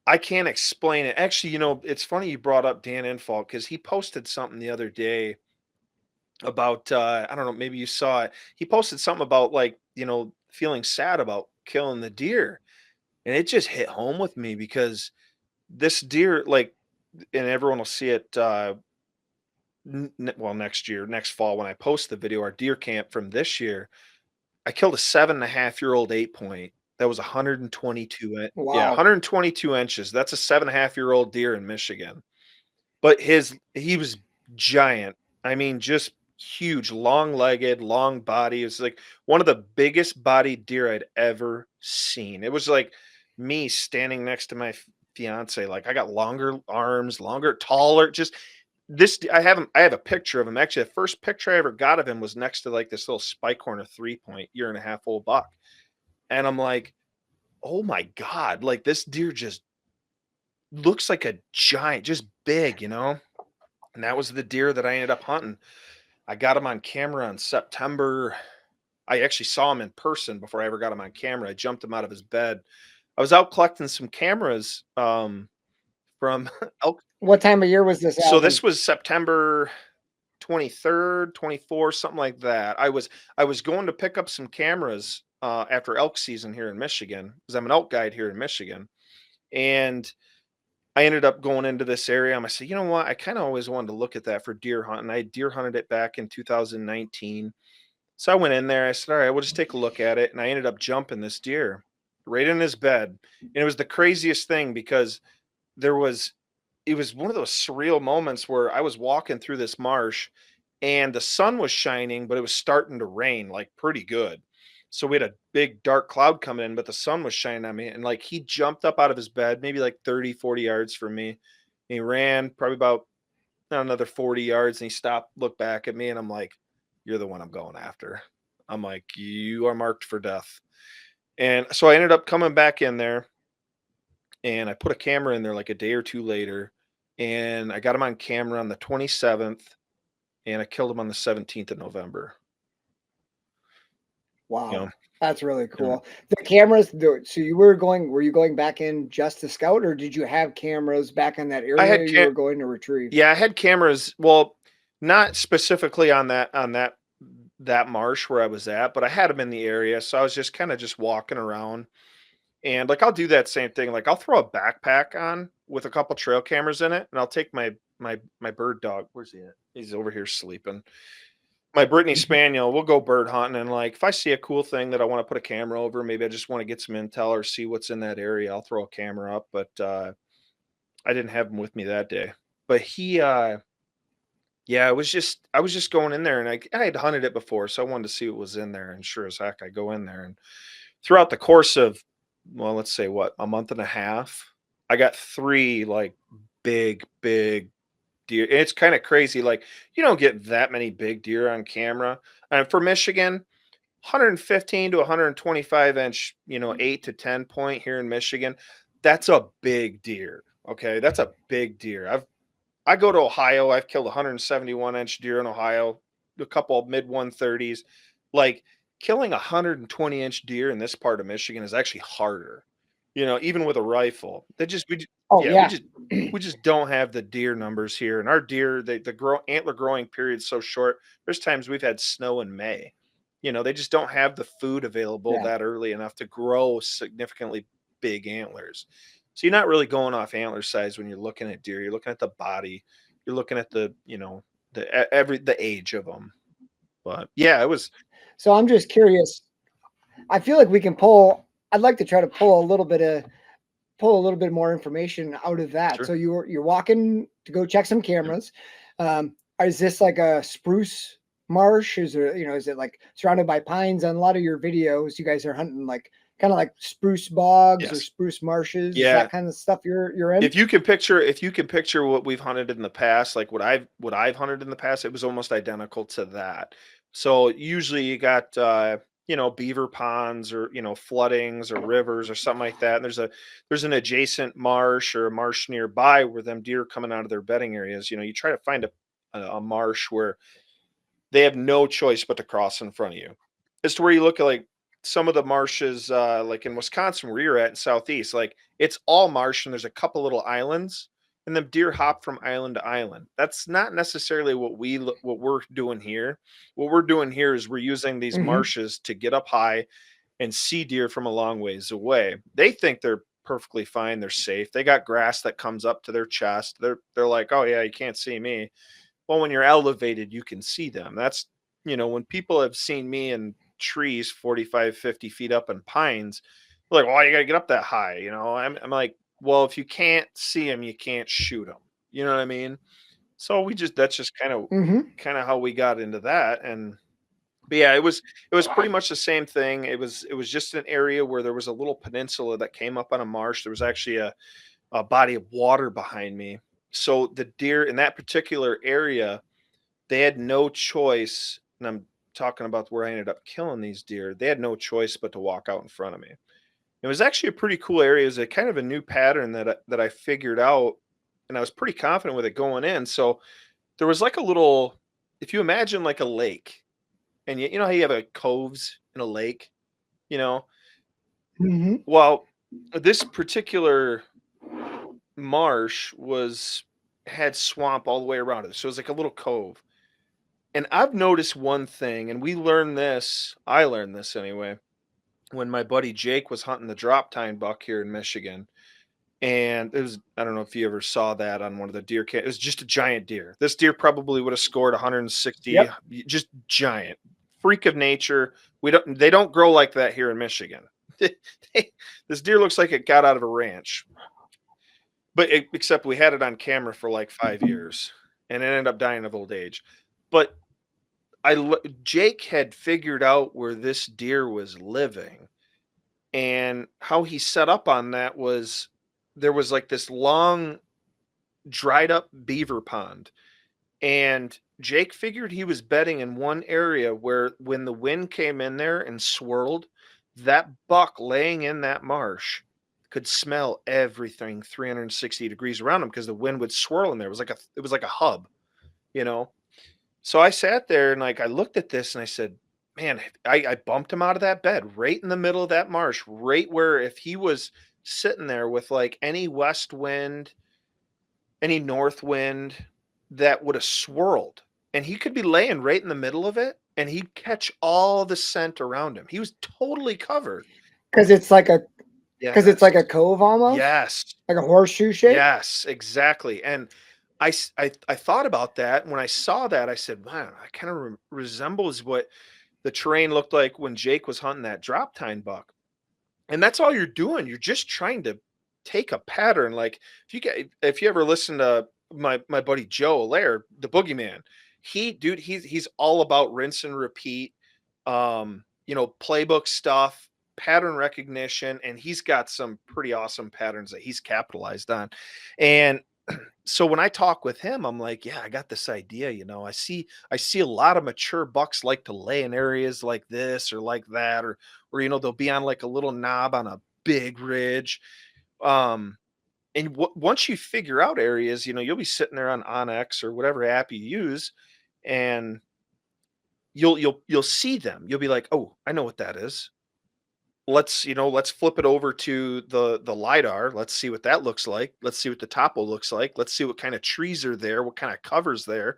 I can't explain it. Actually, it's funny you brought up Dan Infalt, because he posted something the other day about, I don't know, maybe you saw it. He posted something about, like, feeling sad about killing the deer. And it just hit home with me, because this deer, like, and everyone will see it, next fall when I post the video, our deer camp from this year. I killed a 7.5-year-old 8-point that was Wow. 122 inches. That's a 7.5-year-old deer in Michigan. But he was giant. I mean, just huge, long-legged, long body. It was like one of the biggest bodied deer I'd ever seen. It was like me standing next to my fiance. Like, I got longer arms, taller. Just this. I have a picture of him. Actually, the first picture I ever got of him was next to like this little spike horn, 3-point, 1.5-year-old buck. And I'm like, oh my God, like this deer just looks like a giant, just big, And that was the deer that I ended up hunting. I got him on camera in September. I actually saw him in person before I ever got him on camera. I jumped him out of his bed. I was out collecting some cameras from elk. What time of year was this, So Alvin? this was September 23rd, 24th, something like that. I was going to pick up some cameras after elk season here in Michigan, because I'm an elk guide here in Michigan. And I ended up going into this area. I said, you know what? I kind of always wanted to look at that for deer hunting. I deer hunted it back in 2019. So I went in there. I said, all right, we'll just take a look at it. And I ended up jumping this deer right in his bed. And it was the craziest thing, because it was one of those surreal moments where I was walking through this marsh and the sun was shining, but it was starting to rain like pretty good. So we had a big dark cloud coming in, but the sun was shining on me. And like, he jumped up out of his bed, maybe like 30, 40 yards from me. And he ran probably about another 40 yards, and he stopped, looked back at me, and I'm like, you're the one I'm going after. I'm like, you are marked for death. And so I ended up coming back in there, and I put a camera in there like a day or two later, and I got him on camera on the 27th, and I killed him on the 17th of November. You Wow. know, That's really you know, cool. The cameras, so were you going back in just to scout, or did you have cameras back in that I had area you were going to retrieve? yeah, I had cameras. Well, not specifically on that marsh where I was at, but I had them in the area. So I was just kind of just walking around, and like, I'll do that same thing. Like, I'll throw a backpack on with a couple trail cameras in it, and I'll take my bird dog. Where's he at? He's over here sleeping. My Brittany Spaniel, we'll go bird hunting, and like, if I see a cool thing that I want to put a camera over, maybe I just want to get some intel or see what's in that area, I'll throw a camera up. But I didn't have him with me that day. But yeah, I was just going in there, and I had hunted it before, so I wanted to see what was in there. And sure as heck, I go in there, and throughout the course of, well, let's say what, a month and a half, I got 3 like big deer. It's kind of crazy. Like, you don't get that many big deer on camera. And for Michigan, 115 to 125 inch, 8 to 10 point here in Michigan, that's a big deer. Okay. That's a big deer. I go to Ohio. I've killed 171-inch deer in Ohio, a couple of mid 130s. Like, killing a 120-inch deer in this part of Michigan is actually harder. Even with a rifle. Oh Yeah, yeah. we just don't have the deer numbers here. And our deer, the antler growing period is so short. There's times we've had snow in May. They just don't have the food available Yeah. that early enough to grow significantly big antlers. So you're not really going off antler size when you're looking at deer. You're looking at the body. You're looking at the age of them. But yeah, it was. So I'm just curious. I feel like we can I'd like to try to pull a little bit more information out of that. Sure. So you're walking to go check some cameras. Is this like a spruce marsh? Is it like surrounded by pines? On a lot of your videos, you guys are hunting like kind of like spruce bogs or Yes. spruce marshes. Yeah. Is that kind of stuff you're in? If you can picture what we've hunted in the past, like what I've hunted in the past, it was almost identical to that. So usually you got beaver ponds or floodings or rivers or something like that. And there's an adjacent marsh or a marsh nearby where them deer are coming out of their bedding areas. You try to find a marsh where they have no choice but to cross in front of you. As to where you look at like some of the marshes, like in Wisconsin where you're at in Southeast, like it's all marsh and there's a couple little islands and the deer hop from island to island. That's not necessarily what we're doing here. What we're doing here is we're using these marshes to get up high and see deer from a long ways away. They think they're perfectly fine. They're safe. They got grass that comes up to their chest. They're like, oh yeah, you can't see me. Well, when you're elevated, you can see them. That's, when people have seen me in trees 45, 50 feet up in pines, they're like, well, you got to get up that high. I'm like, well, if you can't see them, you can't shoot them. You know what I mean? So that's just kind of how we got into that. But yeah, it was pretty much the same thing. It was just an area where there was a little peninsula that came up on a marsh. There was actually a body of water behind me. So the deer in that particular area, they had no choice. And I'm talking about where I ended up killing these deer. They had no choice but to walk out in front of me. It was actually a pretty cool area. It was a kind of a new pattern that I figured out, and I was pretty confident with it going in. So there was like a little, if you imagine like a lake, and you know how you have coves in a lake, you know. Well, this particular marsh had swamp all the way around it, so it was like a little cove. And I've noticed one thing, and I learned this anyway, when my buddy Jake was hunting the drop tine buck here in Michigan. And I don't know if you ever saw that on one of the deer it was just a giant deer. This deer probably would have scored 160, just giant. Freak of nature. They don't grow like that here in Michigan. This deer looks like it got out of a ranch. But except we had it on camera for like 5 years and it ended up dying of old age. But Jake had figured out where this deer was living, and how he set up on that was there was like this long dried up beaver pond, and Jake figured he was bedding in one area where when the wind came in there and swirled, that buck laying in that marsh could smell everything 360 degrees around him because the wind would swirl in there. It was like a hub, you know. So I sat there and like I looked at this and I said, man, I bumped him out of that bed right in the middle of that marsh, right where if he was sitting there with like any west wind, any north wind, that would have swirled. And he could be laying right in the middle of it and he'd catch all the scent around him. He was totally covered. Because it's like a cove almost? Yes. Like a horseshoe shape? Yes, exactly. And I thought about that. When I saw that, I said, wow, I kind of resembles what the terrain looked like when Jake was hunting that drop tine buck. And that's all you're doing. You're just trying to take a pattern. Like if you ever listen to my buddy Joe Allaire, the boogeyman, he's all about rinse and repeat, playbook stuff, pattern recognition, and he's got some pretty awesome patterns that he's capitalized on. And So when I talk with him, I'm like, yeah, I got this idea. I see a lot of mature bucks like to lay in areas like this or like that, or they'll be on like a little knob on a big ridge. Um, and once you figure out areas, you'll be sitting there on Onyx or whatever app you use, and you'll see them. You'll be like, oh, I know what that is. Let's flip it over to the lidar. Let's see what that looks like. Let's see what the topo looks like. Let's see what kind of trees are there, what kind of covers there.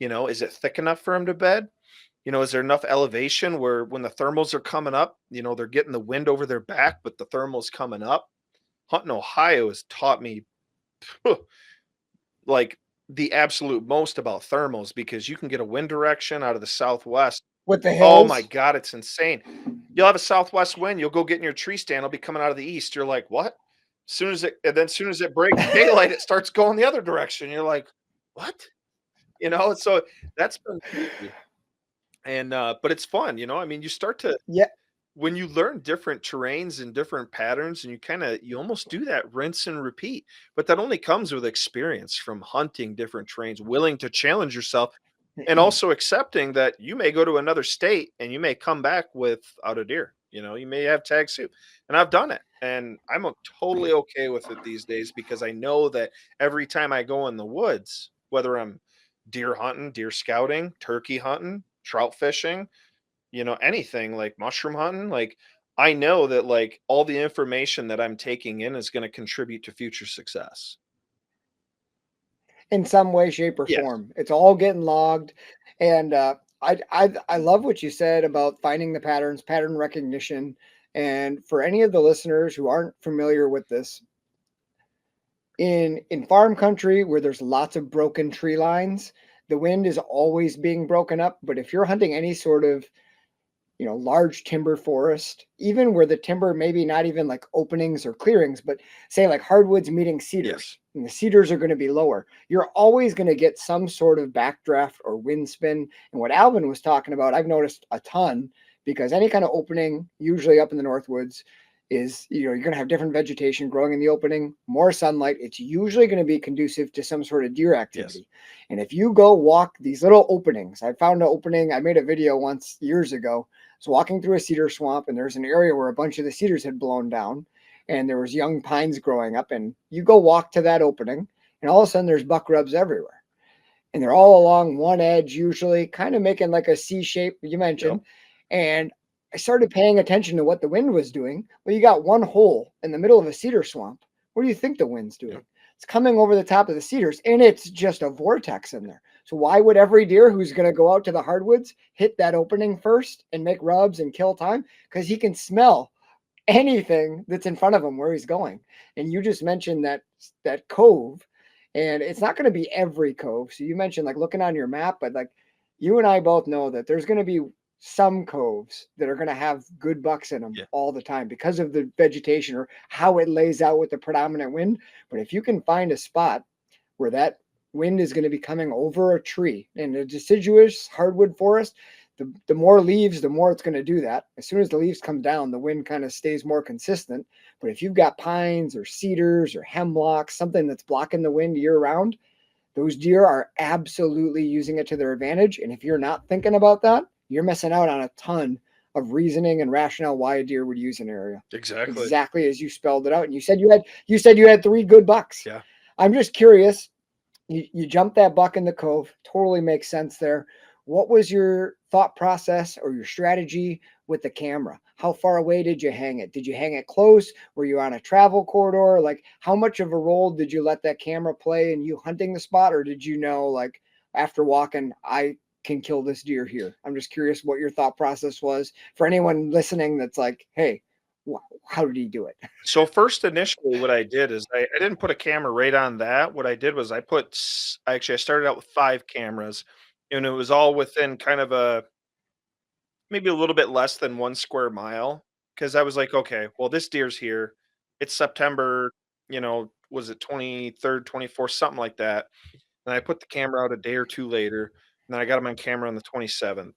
Is it thick enough for them to bed? Is there enough elevation where when the thermals are coming up, they're getting the wind over their back, but the thermals coming up? Hunting Ohio has taught me like the absolute most about thermals, because you can get a wind direction out of the southwest. With the Oh my hills. God, it's insane. You'll have a southwest wind, you'll go get in your tree stand, it'll be coming out of the east. You're like, what? Soon as it breaks daylight, it starts going the other direction. You're like, what? So that's been crazy. And but it's fun, I mean, you start to Yeah. when you learn different terrains and different patterns, and you almost do that rinse and repeat. But that only comes with experience from hunting different terrains, willing to challenge yourself, and also accepting that you may go to another state and you may come back without a deer. You may have tag soup. And I've done it. And totally okay with it these days, because I know that every time I go in the woods, whether I'm deer hunting, deer scouting, turkey hunting, trout fishing, anything like mushroom hunting, like I know that like all the information that I'm taking in is going to contribute to future success. In some way, shape, or Yes. form. It's all getting logged. And I love what you said about finding the patterns, pattern recognition. And for any of the listeners who aren't familiar with this, in farm country where there's lots of broken tree lines, the wind is always being broken up. But if you're hunting any sort of large timber forest, even where the timber maybe not even like openings or clearings, but say like hardwoods meeting cedars, Yes. and the cedars are going to be lower, you're always going to get some sort of backdraft or wind spin. And what Alvin was talking about, I've noticed a ton, because any kind of opening, usually up in the Northwoods, is you're going to have different vegetation growing in the opening, more sunlight. It's usually going to be conducive to some sort of deer activity. Yes. And if you go walk these little openings, I found an opening, I made a video once years ago. I was walking through a cedar swamp, and there's an area where a bunch of the cedars had blown down, and there was young pines growing up. And you go walk to that opening, and all of a sudden there's buck rubs everywhere, and they're all along one edge, usually kind of making like a C shape you mentioned. Yep. And I started paying attention to what the wind was doing. Well, you got one hole in the middle of a cedar swamp. What do you think the wind's doing? Yep. It's coming over the top of the cedars, and it's just a vortex in there. So why would every deer who's going to go out to the hardwoods hit that opening first and make rubs and kill time? Because he can smell anything that's in front of him where he's going. And you just mentioned that cove, and it's not going to be every cove. So you mentioned like looking on your map, but like you and I both know that there's going to be some coves that are going to have good bucks in them Yeah. all the time because of the vegetation or how it lays out with the predominant wind. But if you can find a spot where that wind is going to be coming over a tree in a deciduous hardwood forest, the more leaves, the more it's going to do that. As soon as the leaves come down, the wind kind of stays more consistent. But if you've got pines or cedars or hemlocks, something that's blocking the wind year round, those deer are absolutely using it to their advantage. And if you're not thinking about that, you're missing out on a ton of reasoning and rationale why a deer would use an area. Exactly. Exactly as you spelled it out. And you said you had 3 good bucks. Yeah. I'm just curious. You jumped that buck in the cove. Totally makes sense there. What was your thought process or your strategy with the camera? How far away did you hang it? Did you hang it close? Were you on a travel corridor? Like, how much of a role did you let that camera play in you hunting the spot? Or did you know, like, after walking, I can kill this deer here? I'm just curious what your thought process was for anyone listening that's like, hey, how did he do it? So first, initially, what I did is I didn't put a camera right on that. What I did was I started out with 5 cameras, and it was all within kind of maybe a little bit less than 1 square mile. Because I was like, okay, well, this deer's here. It's September, was it 23rd, 24th, something like that. And I put the camera out a day or two later, and then I got him on camera on the 27th.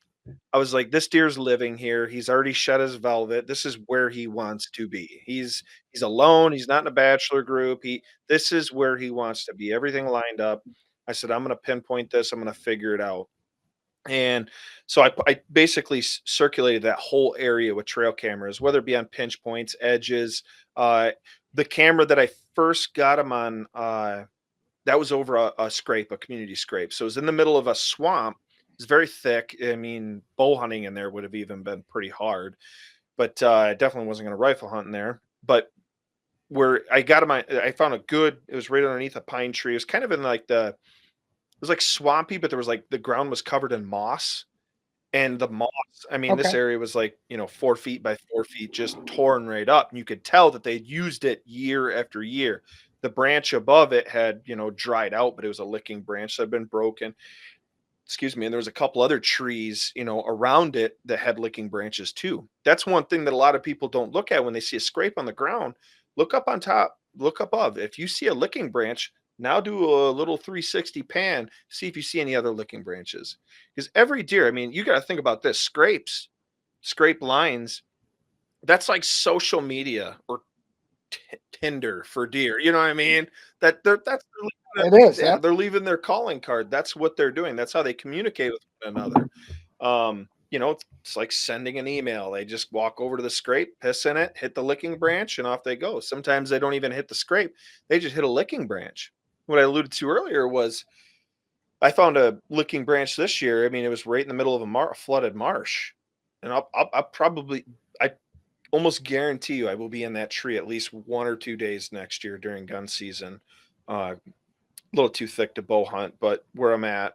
I was like, this deer's living here. He's already shed his velvet. This is where he wants to be. He's alone. He's not in a bachelor group. This is where he wants to be. Everything lined up. I said, I'm going to pinpoint this. I'm going to figure it out. And so I basically circulated that whole area with trail cameras, whether it be on pinch points, edges. The camera that I first got him on, that was over a scrape, a community scrape. So it was in the middle of a swamp. It's very thick. I mean, bow hunting in there would have even been pretty hard, but I definitely wasn't going to rifle hunt in there. But where I got him, I found it was right underneath a pine tree. It was kind of in like it was like swampy, but there was like the ground was covered in moss. And the moss, I mean, this Okay. area was like, 4 feet by 4 feet, just torn right up. And you could tell that they'd used it year after year. The branch above it had, dried out, but it was a licking branch that had been broken. Excuse me. And there was a couple other trees, around it that had licking branches too. That's one thing that a lot of people don't look at when they see a scrape on the ground. Look up on top, look above. If you see a licking branch, now do a little 360 pan, see if you see any other licking branches. Because every deer, I mean, you got to think about this: scrape lines. That's like social media or Tinder for deer. You know what I mean? It is. Yeah, Yep. they're leaving their calling card. That's what they're doing. That's how they communicate with one another. It's like sending an email. They just walk over to the scrape, piss in it, hit the licking branch, and off they go. Sometimes they don't even hit the scrape. They just hit a licking branch. What I alluded to earlier was I found a licking branch this year. I mean, it was right in the middle of a flooded marsh. And I almost guarantee you I will be in that tree at least 1 or 2 days next year during gun season. A little too thick to bow hunt, but where I'm at,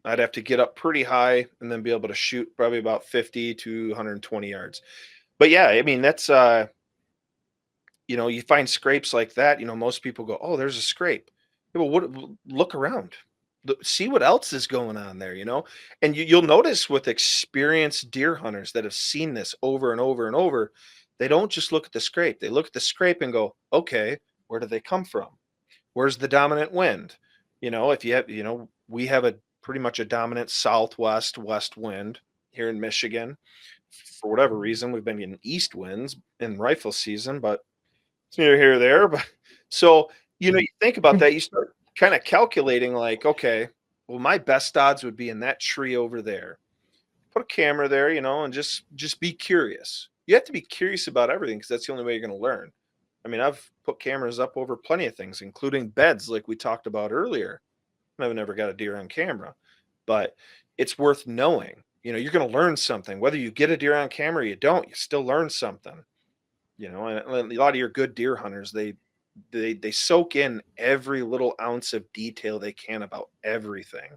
I'd have to get up pretty high and then be able to shoot probably about 50 to 120 yards. But yeah, I mean, that's, you find scrapes like that, most people go, oh, there's a scrape. Yeah, well, look around, see what else is going on there, and you'll notice with experienced deer hunters that have seen this over and over and over, they don't just look at the scrape. They look at the scrape and go, okay, where do they come from? Where's the dominant wind? If you have, we have a pretty much a dominant southwest west wind here in Michigan. For whatever reason, we've been getting east winds in rifle season, but it's neither here or there. But so, you think about that, you start kind of calculating like, okay, well, my best odds would be in that tree over there. Put a camera there, and just be curious. You have to be curious about everything because that's the only way you're going to learn. I mean, I've put cameras up over plenty of things, including beds, like we talked about earlier. I've never got a deer on camera, but it's worth knowing. You're going to learn something. Whether you get a deer on camera or you don't, you still learn something. And a lot of your good deer hunters, they soak in every little ounce of detail they can about everything.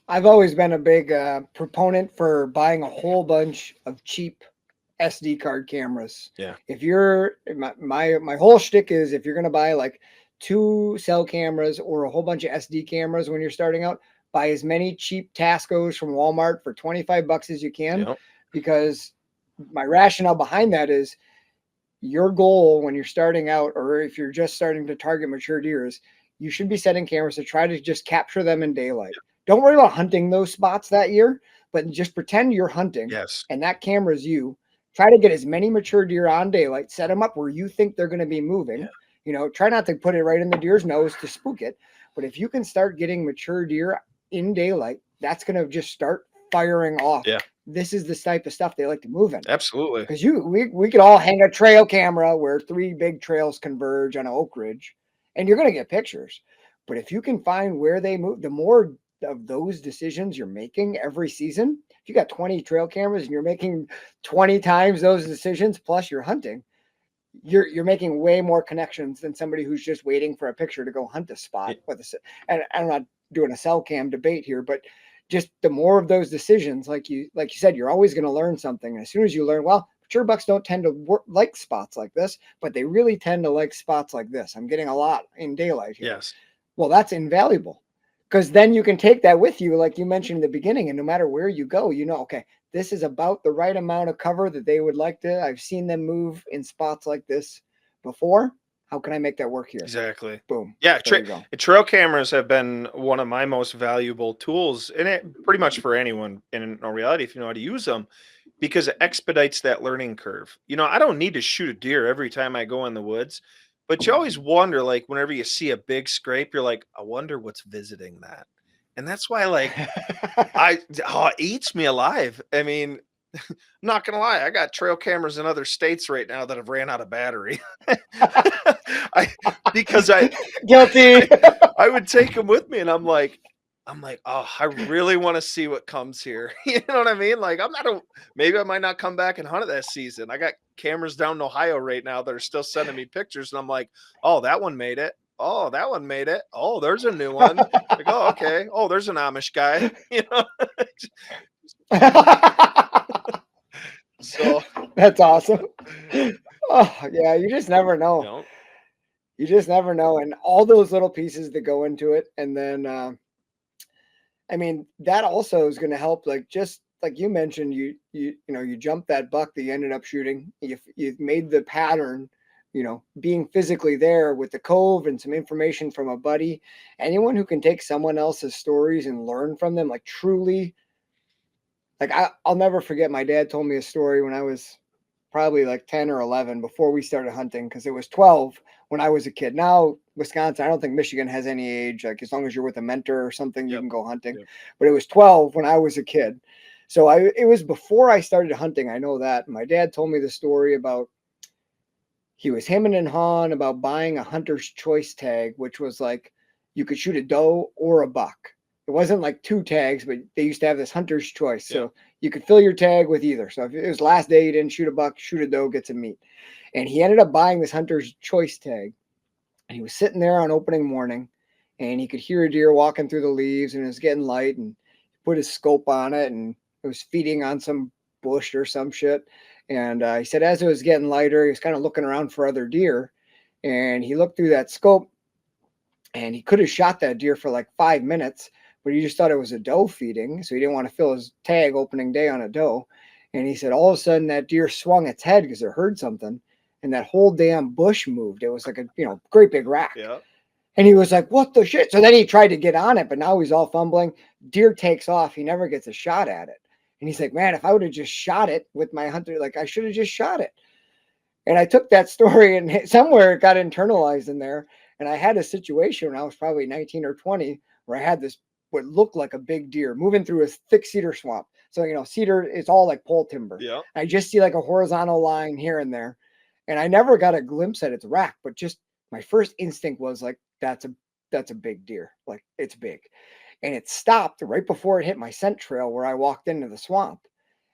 I've always been a big proponent for buying a whole bunch of cheap SD card cameras. Yeah. If you're my whole shtick is if you're going to buy like 2 cell cameras or a whole bunch of SD cameras when you're starting out, buy as many cheap Tascos from Walmart for $25 as you can. Yep. Because my rationale behind that is your goal when you're starting out, or if you're just starting to target mature deer, is you should be setting cameras to try to just capture them in daylight. Yep. Don't worry about hunting those spots that year, but just pretend you're hunting. Yes. And that camera is you. Try to get as many mature deer on daylight, set them up where you think they're going to be moving. Yeah. Try not to put it right in the deer's nose to spook it. But if you can start getting mature deer in daylight, that's going to just start firing off. Yeah. This is the type of stuff they like to move in. Absolutely. Because we could all hang a trail camera where 3 big trails converge on an oak ridge, and you're going to get pictures. But if you can find where they move, the more of those decisions you're making every season, if you got 20 trail cameras and you're making 20 times those decisions, plus you're hunting, you're making way more connections than somebody who's just waiting for a picture to go hunt a spot with a. And I'm not doing a cell cam debate here, but just the more of those decisions, like you said, you're always going to learn something. And as soon as you learn, well, mature bucks don't tend to like spots like this, but they really tend to like spots like this. I'm getting a lot in daylight here. Yes. Well, that's invaluable. Because then you can take that with you, like you mentioned in the beginning, and no matter where you go, okay, this is about the right amount of cover that they would like to. I've seen them move in spots like this before. How can I make that work here? Exactly. Boom. Yeah, There you go. trail cameras have been one of my most valuable tools, and it pretty much for anyone in reality if you know how to use them, because it expedites that learning curve. I don't need to shoot a deer every time I go in the woods, but you always wonder, like whenever you see a big scrape, you're like, I wonder what's visiting that. And that's why, like, it eats me alive. I mean, I'm not gonna lie, I got trail cameras in other states right now that have ran out of battery. I because Guilty. I would take them with me, and I'm like, oh, I really want to see what comes here. You know what I mean? Like, maybe I might not come back and hunt it that season. I got cameras down in Ohio right now that are still sending me pictures, and I'm like, oh, that one made it. Oh, that one made it. Oh, there's a new one. Like, oh, okay. Oh, there's an Amish guy. So That's awesome. Oh, yeah, you just never know. you know, You just never know. And all those little pieces that go into it. And then, I mean, that also is going to help. Like, just like you mentioned, you jumped that buck that you ended up shooting. You made the pattern, being physically there with the cove and some information from a buddy. Anyone who can take someone else's stories and learn from them, like truly, like I'll never forget. My dad told me a story when I was probably like 10 or 11 before we started hunting, because it was 12 when I was a kid. Now, Wisconsin, I don't think Michigan has any age. Like, as long as you're with a mentor or something, you Yep. can go hunting. Yep. But it was 12 when I was a kid. So it was before I started hunting. I know that. My dad told me the story about he was hemming and hawing about buying a hunter's choice tag, which was like you could shoot a doe or a buck. It wasn't like two tags, but they used to have this hunter's choice. So you could fill your tag with either. So if it was last day, you didn't shoot a buck, shoot a doe, get some meat. And he ended up buying this hunter's choice tag. And he was sitting there on opening morning, and he could hear a deer walking through the leaves, and it was getting light, and put his scope on it, and it was feeding on some bush or some shit. And he said as it was getting lighter, he was kind of looking around for other deer, and he looked through that scope, and he could have shot that deer for like 5 minutes, but he just thought it was a doe feeding, so he didn't want to fill his tag opening day on a doe. And he said all of a sudden that deer swung its head because it heard something, and that whole damn bush moved. It was like a great big rack. Yeah. And he was like, what the shit? So then he tried to get on it, but now he's all fumbling. Deer takes off. He never gets a shot at it. And he's like, man, if I would have just shot it with my hunter, like I should have just shot it. And I took that story and somewhere it got internalized in there. And I had a situation when I was probably 19 or 20 where I had this what looked like a big deer moving through a thick cedar swamp. So, cedar is all like pole timber. Yeah. I just see like a horizontal line here and there. And I never got a glimpse at its rack, but just my first instinct was like, that's a big deer. Like, it's big. And it stopped right before it hit my scent trail where I walked into the swamp.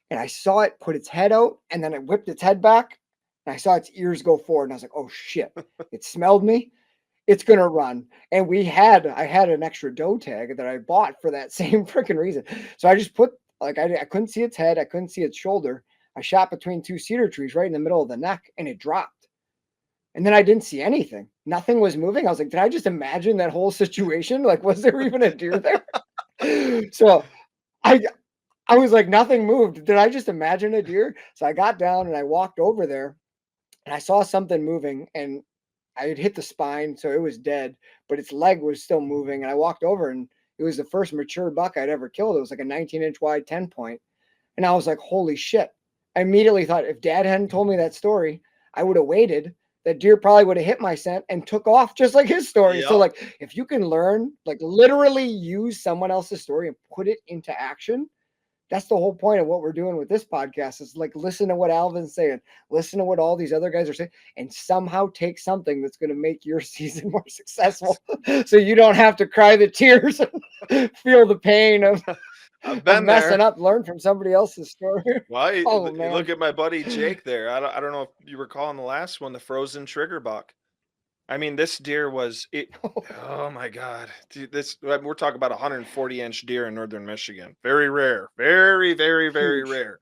And I saw it put its head out, and then it whipped its head back. And I saw its ears go forward. And I was like, oh shit, it smelled me. It's going to run. And I had an extra doe tag that I bought for that same freaking reason. So I just put, like, I couldn't see its head. I couldn't see its shoulder. I shot between two cedar trees right in the middle of the neck, and it dropped. And then I didn't see anything. Nothing was moving. I was like, did I just imagine that whole situation? Like, was there even a deer there? So I was like, nothing moved. Did I just imagine a deer? So I got down and I walked over there, and I saw something moving, and I had hit the spine, so it was dead, but its leg was still moving. And I walked over, and it was the first mature buck I'd ever killed. It was like a 19-inch wide 10-point. And I was like, holy shit. I immediately thought if Dad hadn't told me that story, I would have waited. That deer probably would have hit my scent and took off just like his story. Yep. So like, if you can learn, like literally use someone else's story and put it into action, that's the whole point of what we're doing with this podcast is like, listen to what Alvin's saying, listen to what all these other guys are saying, and somehow take something that's going to make your season more successful. So you don't have to cry the tears and feel the pain of I've been messing there. up. Learn from somebody else's story. Well, you Man. look at my buddy Jake there. I don't know if you recall in the last one, the frozen trigger buck. I mean, this deer was it. Oh my God. Dude, we're talking about a 140-inch deer in northern Michigan. Very rare. Very, very, very Huge. rare.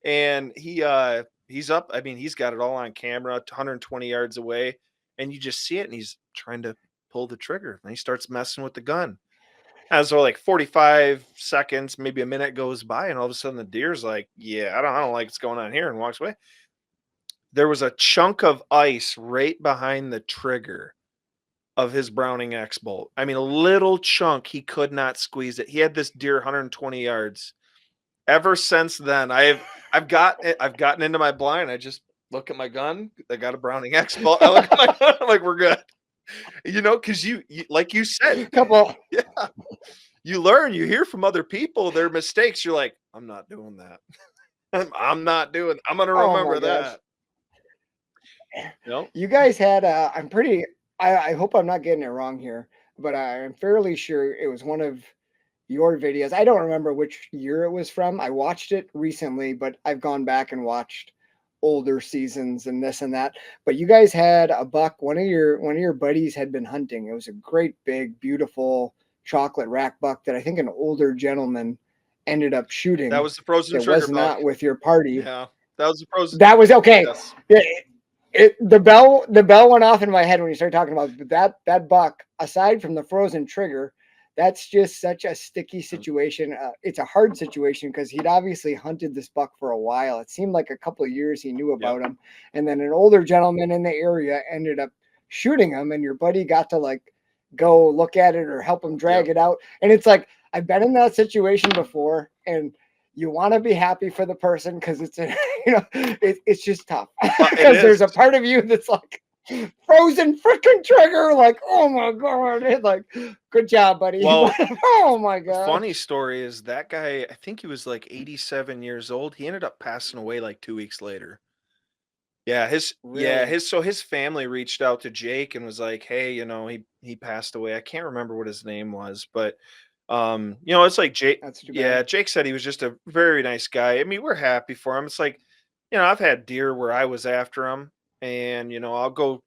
And he's up. I mean, he's got it all on camera, 120 yards away. And you just see it, and he's trying to pull the trigger. And he starts messing with the gun. And so like 45 seconds, maybe a minute goes by, and all of a sudden the deer's like, yeah, I don't like what's going on here, and walks away. there was a chunk of ice right behind the trigger of his Browning X bolt. I mean, a little chunk, he could not squeeze it. He had this deer 120 yards. Ever since then, I've gotten into my blind. I just look at my gun. I got a Browning X bolt. I look at my gun. I'm like, we're good. You know, because you like you said, Couple. yeah, you learn. You hear from other people their mistakes. You're like, I'm not doing that. I'm not doing. I'm gonna Oh remember my gosh. that. No, You guys had I'm pretty I hope I'm not getting it wrong here, but I'm fairly sure it was one of your videos. I don't remember which year it was from. I watched it recently, but I've gone back and watched older seasons and this and that. But you guys had a buck, one of your buddies had been hunting. It was a great big beautiful chocolate rack buck that I think an older gentleman ended up that shooting was the frozen that trigger was buck. not with your party. Yeah, that was the frozen. That was okay. Yes. The bell went off in my head when you started talking about that buck. Aside from the frozen trigger, that's just such a sticky situation. It's a hard situation because he'd obviously hunted this buck for a while. It seemed like a couple of years he knew about him, and then an older gentleman in the area ended up shooting him, and your buddy got to like go look at it or help him drag it out. And it's like I've been in that situation before, and you want to be happy for the person because it's it's just tough because there's a part of you that's like frozen freaking trigger, like, oh my god, like, good job, buddy. Well, oh my god. Funny story is that guy, I think he was like 87 years old. He ended up passing away like 2 weeks later. Yeah, Really? his family reached out to Jake and was like, "Hey, he passed away." I can't remember what his name was, but it's like Jake. That's too Yeah, bad. Jake said he was just a very nice guy. I mean, we're happy for him. It's like, I've had deer where I was after him, and I'll go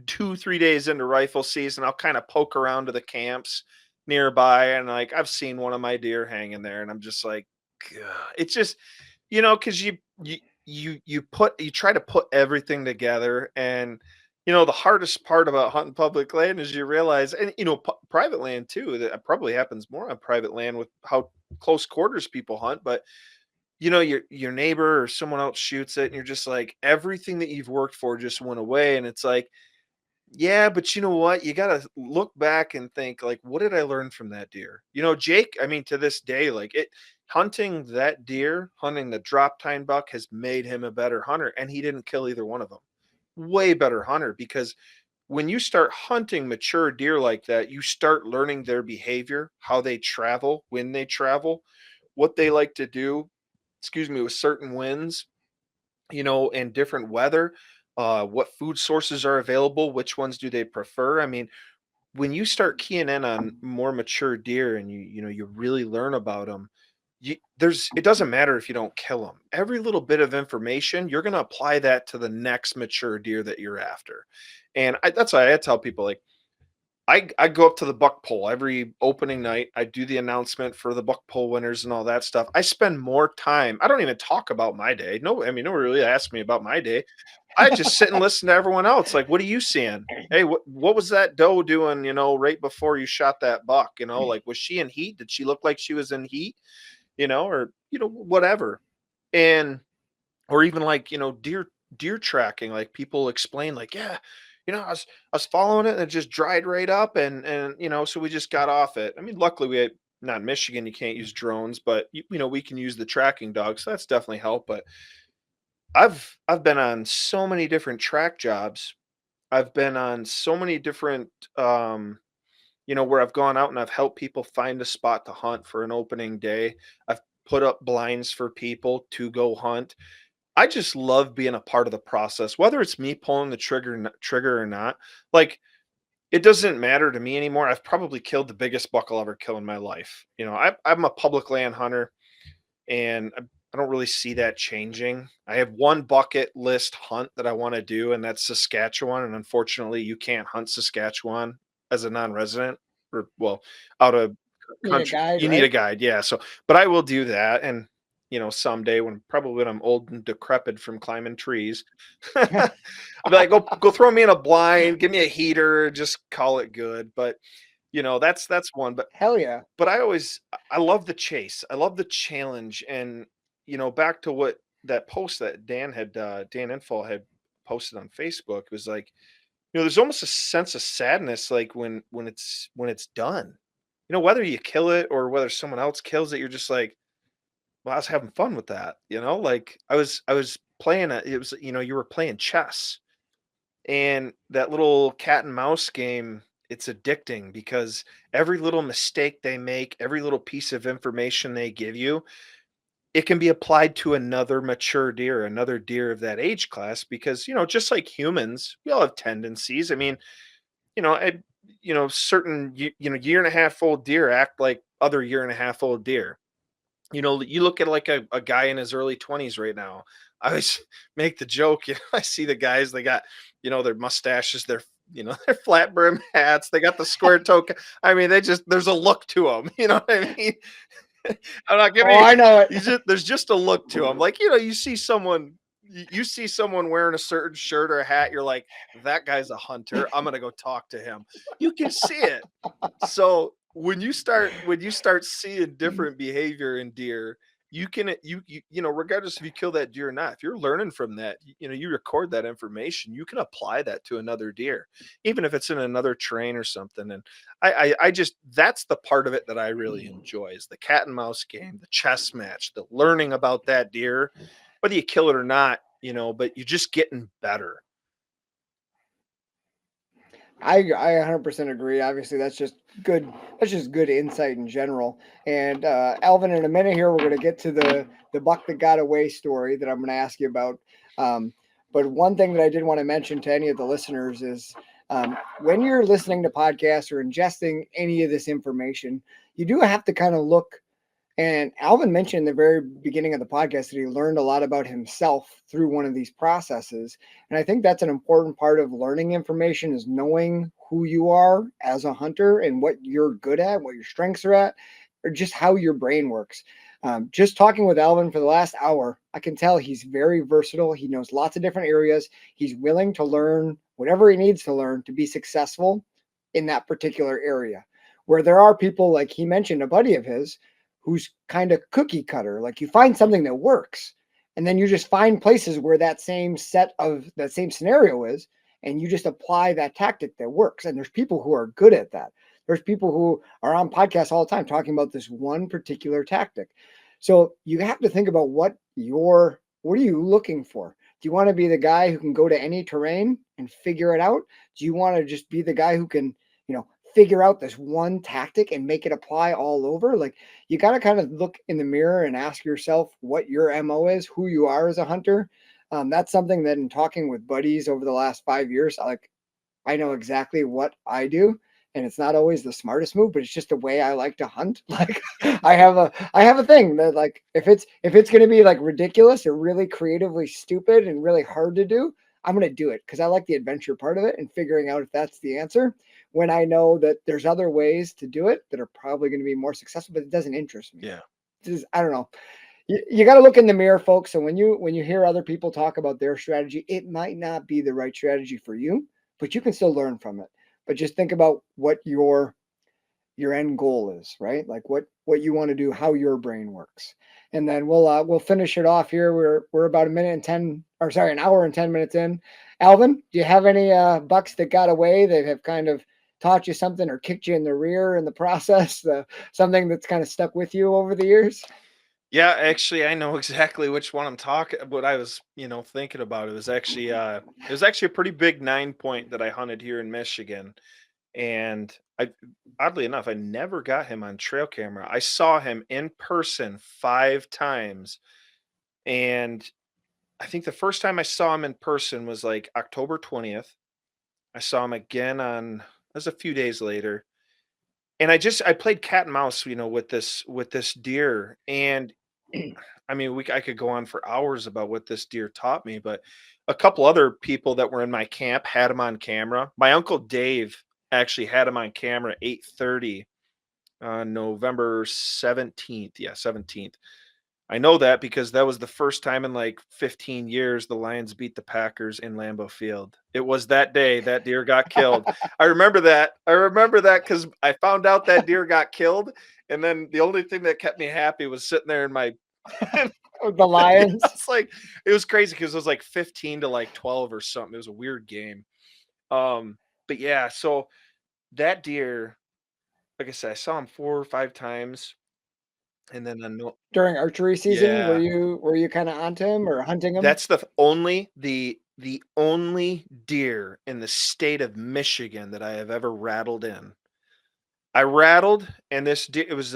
2, 3 days into rifle season. I'll kind of poke around to the camps nearby, and like I've seen one of my deer hanging there, and I'm just like, God. It's just, because you try to put everything together, and the hardest part about hunting public land is you realize, and private land too, that probably happens more on private land with how close quarters people hunt, but your neighbor or someone else shoots it, and you're just like, everything that you've worked for just went away, and it's like, yeah, but you know what? You gotta look back and think, like, what did I learn from that deer? Jake, I mean, to this day, like, hunting that deer, hunting the drop tine buck has made him a better hunter, and he didn't kill either one of them. Way better hunter, because when you start hunting mature deer like that, you start learning their behavior, how they travel, when they travel, what they like to do, excuse me, with certain winds, and different weather, what food sources are available, which ones do they prefer. I mean, when you start keying in on more mature deer and you really learn about them, it doesn't matter if you don't kill them. Every little bit of information, you're going to apply that to the next mature deer that you're after. And that's why I tell people, like, I go up to the buck pole every opening night. I do the announcement for the buck pole winners and all that stuff. I spend more time. I don't even talk about my day. No, I mean, no one really asks me about my day. I just sit and listen to everyone else. Like, what are you seeing? Hey, what was that doe doing, right before you shot that buck? Like, was she in heat? Did she look like she was in heat? Or whatever. And or even like, deer tracking, like people explain, like, yeah, I was following it and it just dried right up, and so we just got off it. I mean, luckily we had, not in Michigan, you can't use drones, but we can use the tracking dog, so that's definitely helped. But I've been on so many different track jobs. I've been on so many different where I've gone out and I've helped people find a spot to hunt for an opening day. I've put up blinds for people to go hunt. I just love being a part of the process, whether it's me pulling the trigger or not. Like, it doesn't matter to me anymore. I've probably killed the biggest buck I'll ever kill in my life. I'm a public land hunter, and I don't really see that changing. I have one bucket list hunt that I want to do, and that's Saskatchewan. And unfortunately, you can't hunt Saskatchewan as a non-resident, or, well, out of Need a country. guide, You need a right? guide, yeah. So, but I will do that, and someday, when I'm old and decrepit from climbing trees, I'll be like, go throw me in a blind, give me a heater, just call it good. But that's one. But Hell yeah. I love the chase. I love the challenge. And back to what that post that Dan Info had posted on Facebook was like, there's almost a sense of sadness, like when it's done. Whether you kill it or whether someone else kills it, you're just like, well, I was having fun with that. Like I was playing it was, you were playing chess, and that little cat and mouse game, it's addicting because every little mistake they make, every little piece of information they give you, it can be applied to another mature deer, another deer of that age class, because, just like humans, we all have tendencies. I mean, I, certain, year and a half old deer act like other year and a half old deer. You look at like a guy in his early 20s right now. I always make the joke, I see the guys, they got, their mustaches, their, their flat brim hats, they got the square toe. I mean, there's a look to them. You know what I mean? I'm not giving Oh, I know it. there's just a look to them. Like, you see someone, you see someone wearing a certain shirt or a hat, you're like, that guy's a hunter. I'm gonna go talk to him. You can see it. So when you start seeing different behavior in deer, you can regardless if you kill that deer or not, if you're learning from that, you record that information, you can apply that to another deer, even if it's in another terrain or something. And I just, that's the part of it that I really enjoy, is the cat and mouse game, the chess match, the learning about that deer, whether you kill it or not, but you're just getting better. I 100% agree. Obviously, that's just good. That's just good insight in general. And Alvin, in a minute here, we're going to get to the buck that got away story that I'm going to ask you about. But one thing that I did want to mention to any of the listeners is when you're listening to podcasts or ingesting any of this information, you do have to kind of look. And Alvin mentioned in the very beginning of the podcast that he learned a lot about himself through one of these processes. And I think that's an important part of learning information, is knowing who you are as a hunter and what you're good at, what your strengths are at, or just how your brain works. Just talking with Alvin for the last hour, I can tell he's very versatile. He knows lots of different areas. He's willing to learn whatever he needs to learn to be successful in that particular area. Where there are people, like he mentioned, a buddy of his, who's kind of cookie cutter. Like, you find something that works, and then you just find places where that same scenario is, and you just apply that tactic that works. And there's people who are good at that. There's people who are on podcasts all the time talking about this one particular tactic. So you have to think about what are you looking for? Do you want to be the guy who can go to any terrain and figure it out? Do you want to just be the guy who can, figure out this one tactic and make it apply all over? Like, you got to kind of look in the mirror and ask yourself what your MO is, who you are as a hunter. That's something that, in talking with buddies over the last 5 years, I know exactly what I do. And it's not always the smartest move, but it's just the way I like to hunt. Like, I have a thing that, like, if it's going to be like ridiculous or really creatively stupid and really hard to do, I'm going to do it because I like the adventure part of it and figuring out if that's the answer, when I know that there's other ways to do it that are probably going to be more successful, but it doesn't interest me. Yeah. I don't know. You got to look in the mirror, folks. So when you hear other people talk about their strategy, it might not be the right strategy for you, but you can still learn from it. But just think about what your end goal is, right? Like what you want to do, how your brain works. And then we'll finish it off here. We're about an hour and 10 minutes in. Alvin, do you have any bucks that got away that have kind of taught you something or kicked you in the rear in the process? Something that's kind of stuck with you over the years? Yeah, actually, I know exactly which one I'm talking. What I was, thinking about. It was actually a pretty big 9-point that I hunted here in Michigan, and oddly enough, I never got him on trail camera. I saw him in person 5 times, and I think the first time I saw him in person was like October 20th. I saw him again that was a few days later, and I played cat and mouse, with this deer, and I mean, I could go on for hours about what this deer taught me, but a couple other people that were in my camp had him on camera. My uncle Dave actually had him on camera at 8:30 on November 17th. Yeah, 17th. I know that because that was the first time in like 15 years the Lions beat the Packers in Lambeau Field. It was that day that deer got killed. I remember that. Because I found out that deer got killed, and then the only thing that kept me happy was sitting there in my The Lions. It's like, it was crazy because it was like 15 to like 12 or something. It was a weird game. But yeah, so that deer, like I said, I saw him 4 or 5 times, and then During archery season, yeah, were you kind of onto him or hunting him? that's the only deer in the state of Michigan that I have ever rattled in. I rattled, and this deer, it was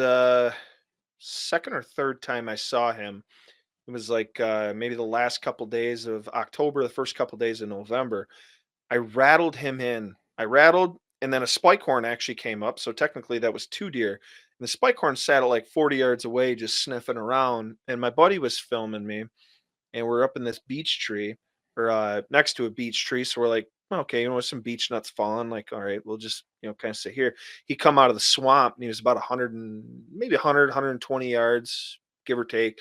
second or third time I saw him. It was like maybe the last couple days of October, the first couple days of November. I rattled him in. I rattled, and then a spike horn actually came up. So technically, that was 2 deer. And the spike horn sat at like 40 yards away, just sniffing around. And my buddy was filming me, and we're up in this beech tree, or next to a beech tree. So we're like, okay, some beech nuts falling. Like, all right, we'll just kind of sit here. He come out of the swamp, and he was about 100 and maybe 100, 120 yards, give or take,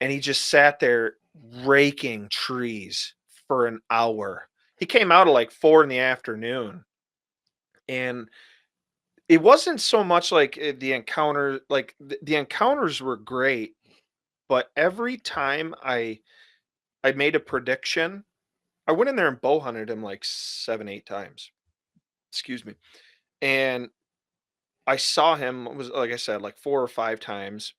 and he just sat there raking trees for an hour. He came out at like 4 in the afternoon, and it wasn't so much like the encounter, like the encounters were great, but every time I made a prediction, I went in there and bow hunted him like 7, 8 times. Excuse me. And I saw him, was like I said, like 4 or 5 times,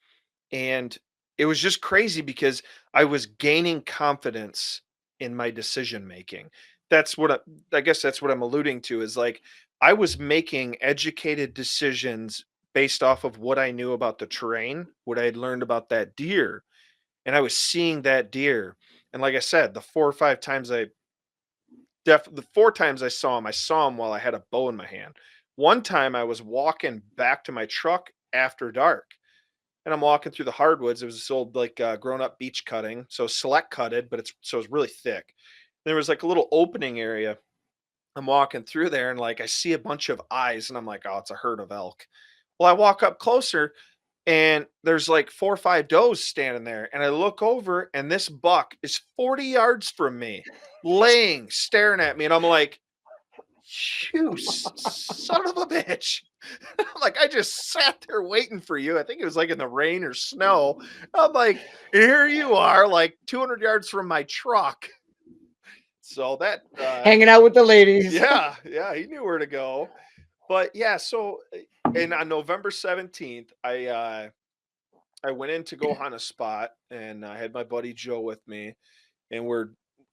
and it was just crazy because I was gaining confidence in my decision making. That's what I guess that's what I'm alluding to, is like I was making educated decisions based off of what I knew about the terrain, what I had learned about that deer, and I was seeing that deer. And like I said, the 4 or 5 times the 4 times I saw him while I had a bow in my hand. One time I was walking back to my truck after dark, and I'm walking through the hardwoods. It was this old like grown up beech cutting, so select cutted, but it's really thick. There was like a little opening area. I'm walking through there, and like I see a bunch of eyes, and I'm like, oh, it's a herd of elk. Well, I walk up closer, and there's like 4 or 5 does standing there, and I look over, and this buck is 40 yards from me, laying, staring at me, and I'm like, you son of a bitch. I'm like, I just sat there waiting for you. I think it was like in the rain or snow. I'm like, here you are, like 200 yards from my truck. So that, Hanging out with the ladies. yeah, he knew where to go. But yeah, so and on November 17th, I went in to go hunt a spot, and I had my buddy Joe with me, and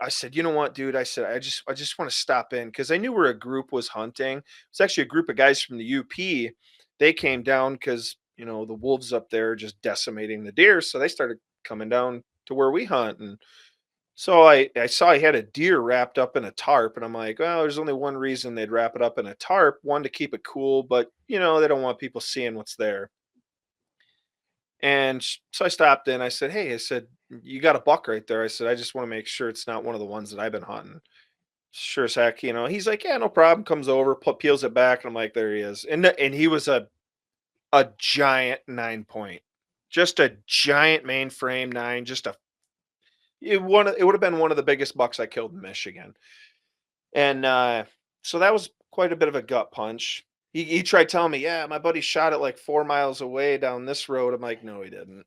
I said, you know what, dude? I said, I just want to stop in, because I knew where a group was hunting. It's actually a group of guys from the UP. They came down because the wolves up there are just decimating the deer, so they started coming down to where we hunt. And so I saw he had a deer wrapped up in a tarp, and I'm like, well, there's only one reason they'd wrap it up in a tarp: one, to keep it cool, but they don't want people seeing what's there. And so I stopped in. I said, hey, I said, you got a buck right there. I said, I just want to make sure it's not one of the ones that I've been hunting. Sure as heck, he's like, yeah, no problem. Comes over, peels it back, and I'm like, there he is. And he was a giant 9-point, just a giant mainframe 9, just it would have been one of the biggest bucks I killed in Michigan. And so that was quite a bit of a gut punch. He tried telling me, yeah, my buddy shot it like 4 miles away down this road. I'm like, no, he didn't.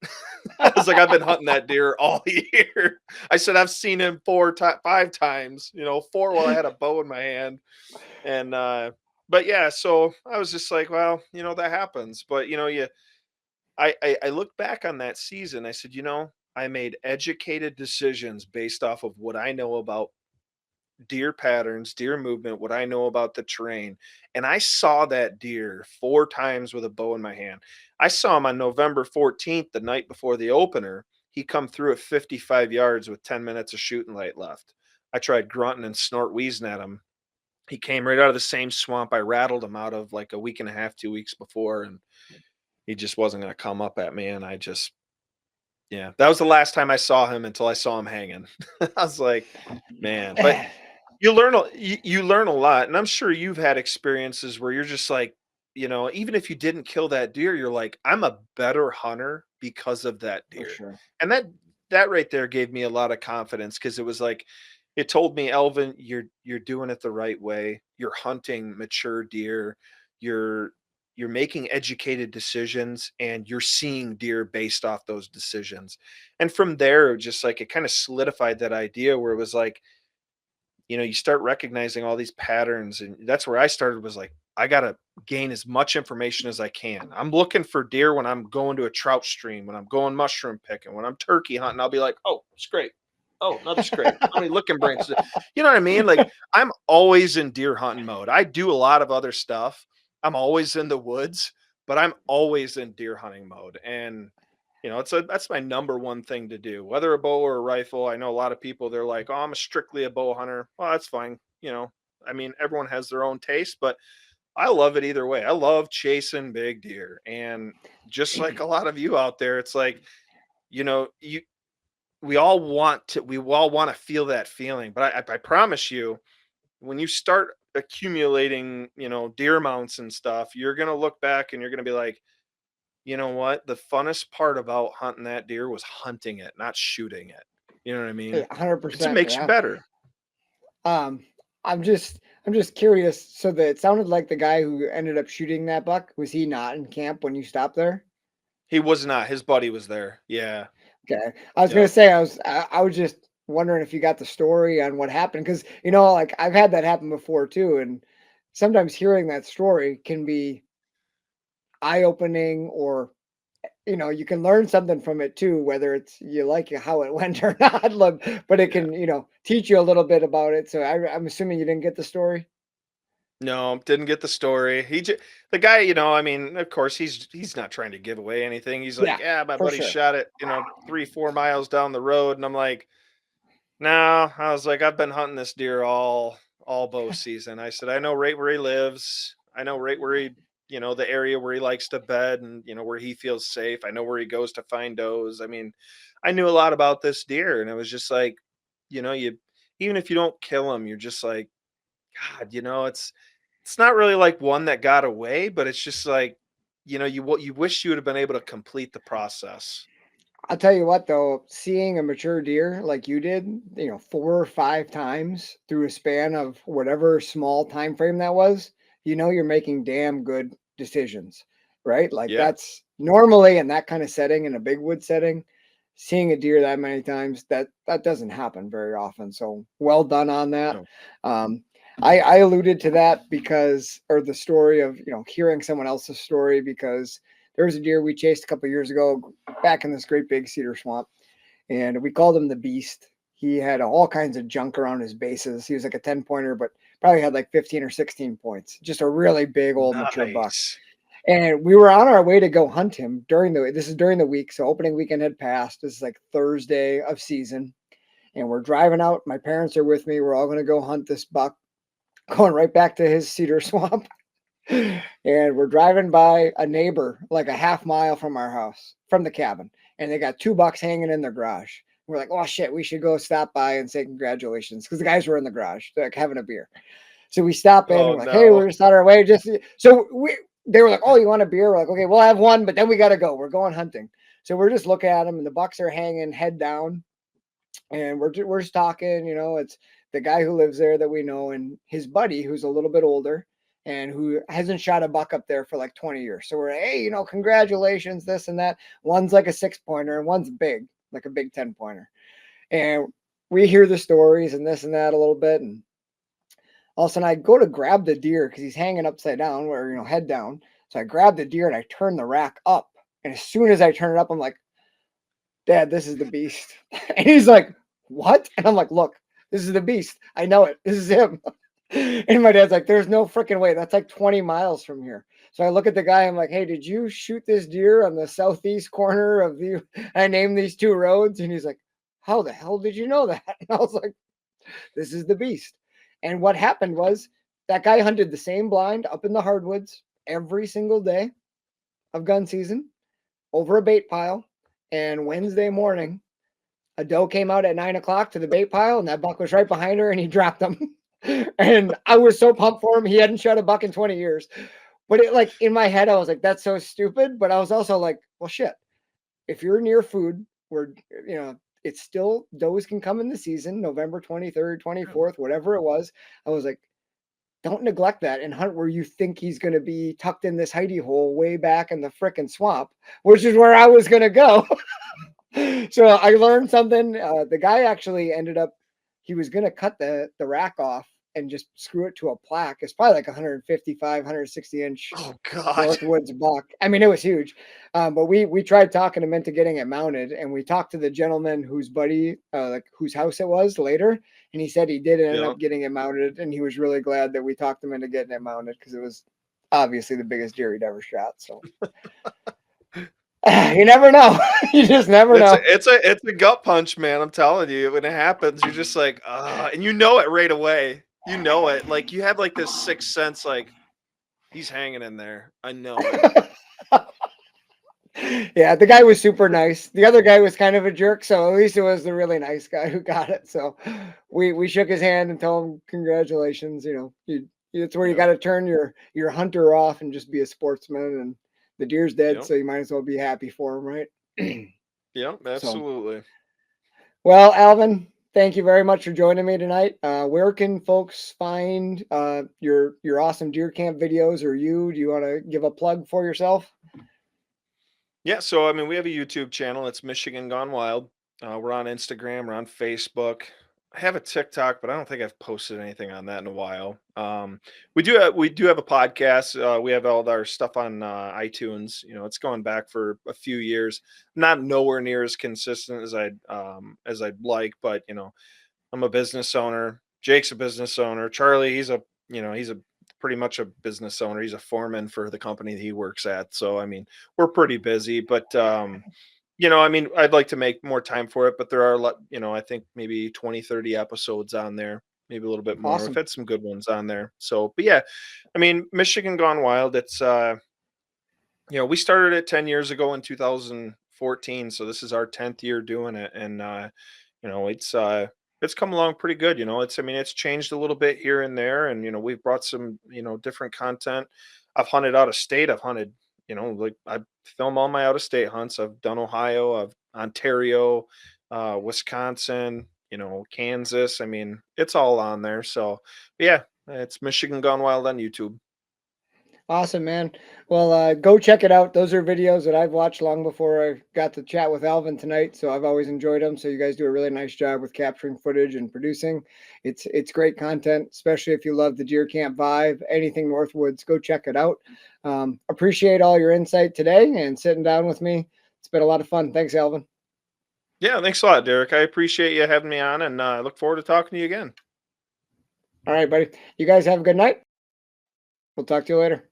I was like, I've been hunting that deer all year. I said, I've seen him 5 times, 4 while I had a bow in my hand. And, but yeah, so I was just like, well, that happens. But, I look back on that season. I said, I made educated decisions based off of what I know about deer patterns, deer movement, what I know about the terrain. And I saw that deer 4 times with a bow in my hand. I saw him on November 14th, the night before the opener. He come through at 55 yards with 10 minutes of shooting light left. I tried grunting and snort wheezing at him. He came right out of the same swamp I rattled him out of like a week and a half, 2 weeks before, and he just wasn't going to come up at me. And yeah, that was the last time I saw him until I saw him hanging. I was like, man, but you learn a lot, and I'm sure you've had experiences where you're just like, even if you didn't kill that deer, you're like, I'm a better hunter because of that For deer. sure. And that right there gave me a lot of confidence, because it was like, it told me, Elvin, you're doing it the right way. You're hunting mature deer. You're you're making educated decisions and you're seeing deer based off those decisions. And from there, just like it kind of solidified that idea where it was like, you start recognizing all these patterns. And that's where I started was like, I got to gain as much information as I can. I'm looking for deer when I'm going to a trout stream, when I'm going mushroom picking, when I'm turkey hunting, I'll be like, oh, scrape. Oh, another scrape. How many looking branches? You know what I mean? Like I'm always in deer hunting mode. I do a lot of other stuff. I'm always in the woods, but I'm always in deer hunting mode. And that's my number one thing to do, whether a bow or a rifle. I know a lot of people, they're like, oh, I'm strictly a bow hunter. Well, that's fine. I mean, everyone has their own taste, but I love it either way. I love chasing big deer. And just like a lot of you out there, it's like, you we all want to feel that feeling. But I promise you, when you start accumulating, deer mounts and stuff, you're gonna look back and you're gonna be like, you know what? The funnest part about hunting that deer was hunting it, not shooting it. You know what I mean? It 100%. makes you Yeah. better. Um, I'm just curious. So it sounded like the guy who ended up shooting that buck, was he not in camp when you stopped there? He was not. His buddy was there. Yeah. Okay. I was gonna Yep. say I was just wondering if you got the story on what happened, because like I've had that happen before too, and sometimes hearing that story can be eye-opening, or you can learn something from it too, whether it's you like how it went or not. But it Yeah. can teach you a little bit about it. So I'm assuming you didn't get the story. No, didn't get the story. The guy, I mean, of course, he's not trying to give away anything. He's like, Yeah, yeah, my for buddy sure. shot it, 3-4 miles down the road, and I'm like, no. I was like, I've been hunting this deer all bow season. I said, I know right where he lives. I know right where the area where he likes to bed, and where he feels safe. I know where he goes to find does. I mean, I knew a lot about this deer, and it was just like, you even if you don't kill him, you're just like, God, it's not really like one that got away, but it's just like, you wish you would have been able to complete the process. I'll tell you what, though, seeing a mature deer like you did, 4 or 5 times through a span of whatever small time frame that was, you're making damn good decisions, right? Like Yeah. that's normally in that kind of setting, in a big wood setting, seeing a deer that many times, that doesn't happen very often. So well done on that. No. Um, I alluded to that because, or the story of hearing someone else's story, because there was a deer we chased a couple years ago back in this great big cedar swamp, and we called him the Beast. He had all kinds of junk around his bases. He was like a 10-pointer, but probably had like 15 or 16 points. Just a really big old mature buck. Nice. And we were on our way to go hunt him this is during the week. So opening weekend had passed. This is like Thursday of season. And we're driving out. My parents are with me. We're all going to go hunt this buck, going right back to his cedar swamp. And we're driving by a neighbor like a half mile from our house, from the cabin, and they got 2 bucks hanging in their garage. We're like, oh shit, we should go stop by and say congratulations, because the guys were in the garage, like having a beer. So we stop in and Oh we're like, hey, no. we're just on our way. They were like, oh, you want a beer? We're like, okay, we'll have one, but then we got to go. We're going hunting. So we're just looking at them, and the bucks are hanging head down, and we're just talking. It's the guy who lives there that we know, and his buddy who's a little bit older and who hasn't shot a buck up there for like 20 years. So we're, hey, congratulations, this and that. One's like a 6-pointer and one's big, like a big 10-pointer. And we hear the stories and this and that a little bit. And all of a sudden I go to grab the deer because he's hanging upside down, or, head down. So I grab the deer and I turn the rack up. And as soon as I turn it up, I'm like, Dad, this is the Beast. And he's like, what? And I'm like, look, this is the Beast. I know it. This is him. And my dad's like, there's no freaking way. That's like 20 miles from here. So I look at the guy. I'm like, hey, did you shoot this deer on the southeast corner of the, I named these 2 roads? And he's like, how the hell did you know that? And I was like, this is the Beast. And what happened was that guy hunted the same blind up in the hardwoods every single day of gun season over a bait pile. And Wednesday morning, a doe came out at 9 o'clock to the bait pile, and that buck was right behind her, and he dropped them. And I was so pumped for him. He hadn't shot a buck in 20 years. But it, like, in my head, I was like, that's so stupid. But I was also like, well, shit. If you're near food where, it's still, does can come in the season, November 23rd, 24th, whatever it was. I was like, don't neglect that and hunt where you think he's going to be tucked in this hidey hole way back in the frickin' swamp, which is where I was going to go. So I learned something. The guy actually ended up, he was going to cut the rack off and just screw it to a plaque. It's probably like 155, 160 inch Oh God. Northwoods buck. I mean, it was huge. But we tried talking him into getting it mounted, and we talked to the gentleman whose buddy, like whose house it was later, and he said he did end up getting it mounted, and he was really glad that we talked him into getting it mounted because it was obviously the biggest deer he'd ever shot. So you never know. You just never know. It's a gut punch, man. I'm telling you, when it happens, you're just like, and you know it right away. You know it. Like you have like this sixth sense, like he's hanging in there. I know it. Yeah, the guy was super nice. The other guy was kind of a jerk, so at least it was the really nice guy who got it. So we shook his hand and told him congratulations. You know, it's where you got to turn your hunter off and just be a sportsman. And the deer's dead, so you might as well be happy for him, right? Yeah, absolutely. So, well, Alvin, thank you very much for joining me tonight. Where can folks find your awesome deer camp videos, or you? Do you want to give a plug for yourself? Yeah, so I mean, we have a YouTube channel. It's Michigan Gone Wild. We're on Instagram. We're on Facebook. I have a TikTok, but I don't think I've posted anything on that in a while. We do have a podcast. We have all our stuff on iTunes. You know, it's going back for a few years. Not nowhere near as consistent as I'd like, but you know, I'm a business owner. Jake's a business owner. Charlie, he's a pretty much a business owner. He's a foreman for the company that he works at. So I mean, we're pretty busy, but you know, I mean, I'd like to make more time for it, but there are a lot, you know, I think maybe 20, 30 episodes on there, maybe a little bit more. Awesome. We've had some good ones on there. So, but yeah, I mean, Michigan Gone Wild, it's, you know, we started it 10 years ago in 2014. So this is our 10th year doing it. And, you know, it's come along pretty good. You know, I mean, it's changed a little bit here and there. And, you know, we've brought some, you know, different content. I've hunted out of state. I've hunted, you know, like I film all my out of state hunts. I've done Ohio, I've Ontario, Wisconsin, you know, Kansas. I mean, it's all on there. So yeah, it's Michigan Gone Wild on YouTube. Awesome, man. Well, go check it out. Those are videos that I've watched long before I got to chat with Alvin tonight. So I've always enjoyed them. So you guys do a really nice job with capturing footage and producing. It's great content, especially if you love the deer camp vibe, anything Northwoods, go check it out. Appreciate all your insight today and sitting down with me. It's been a lot of fun. Thanks, Alvin. Yeah, thanks a lot, Derek. I appreciate you having me on, and I look forward to talking to you again. All right, buddy. You guys have a good night. We'll talk to you later.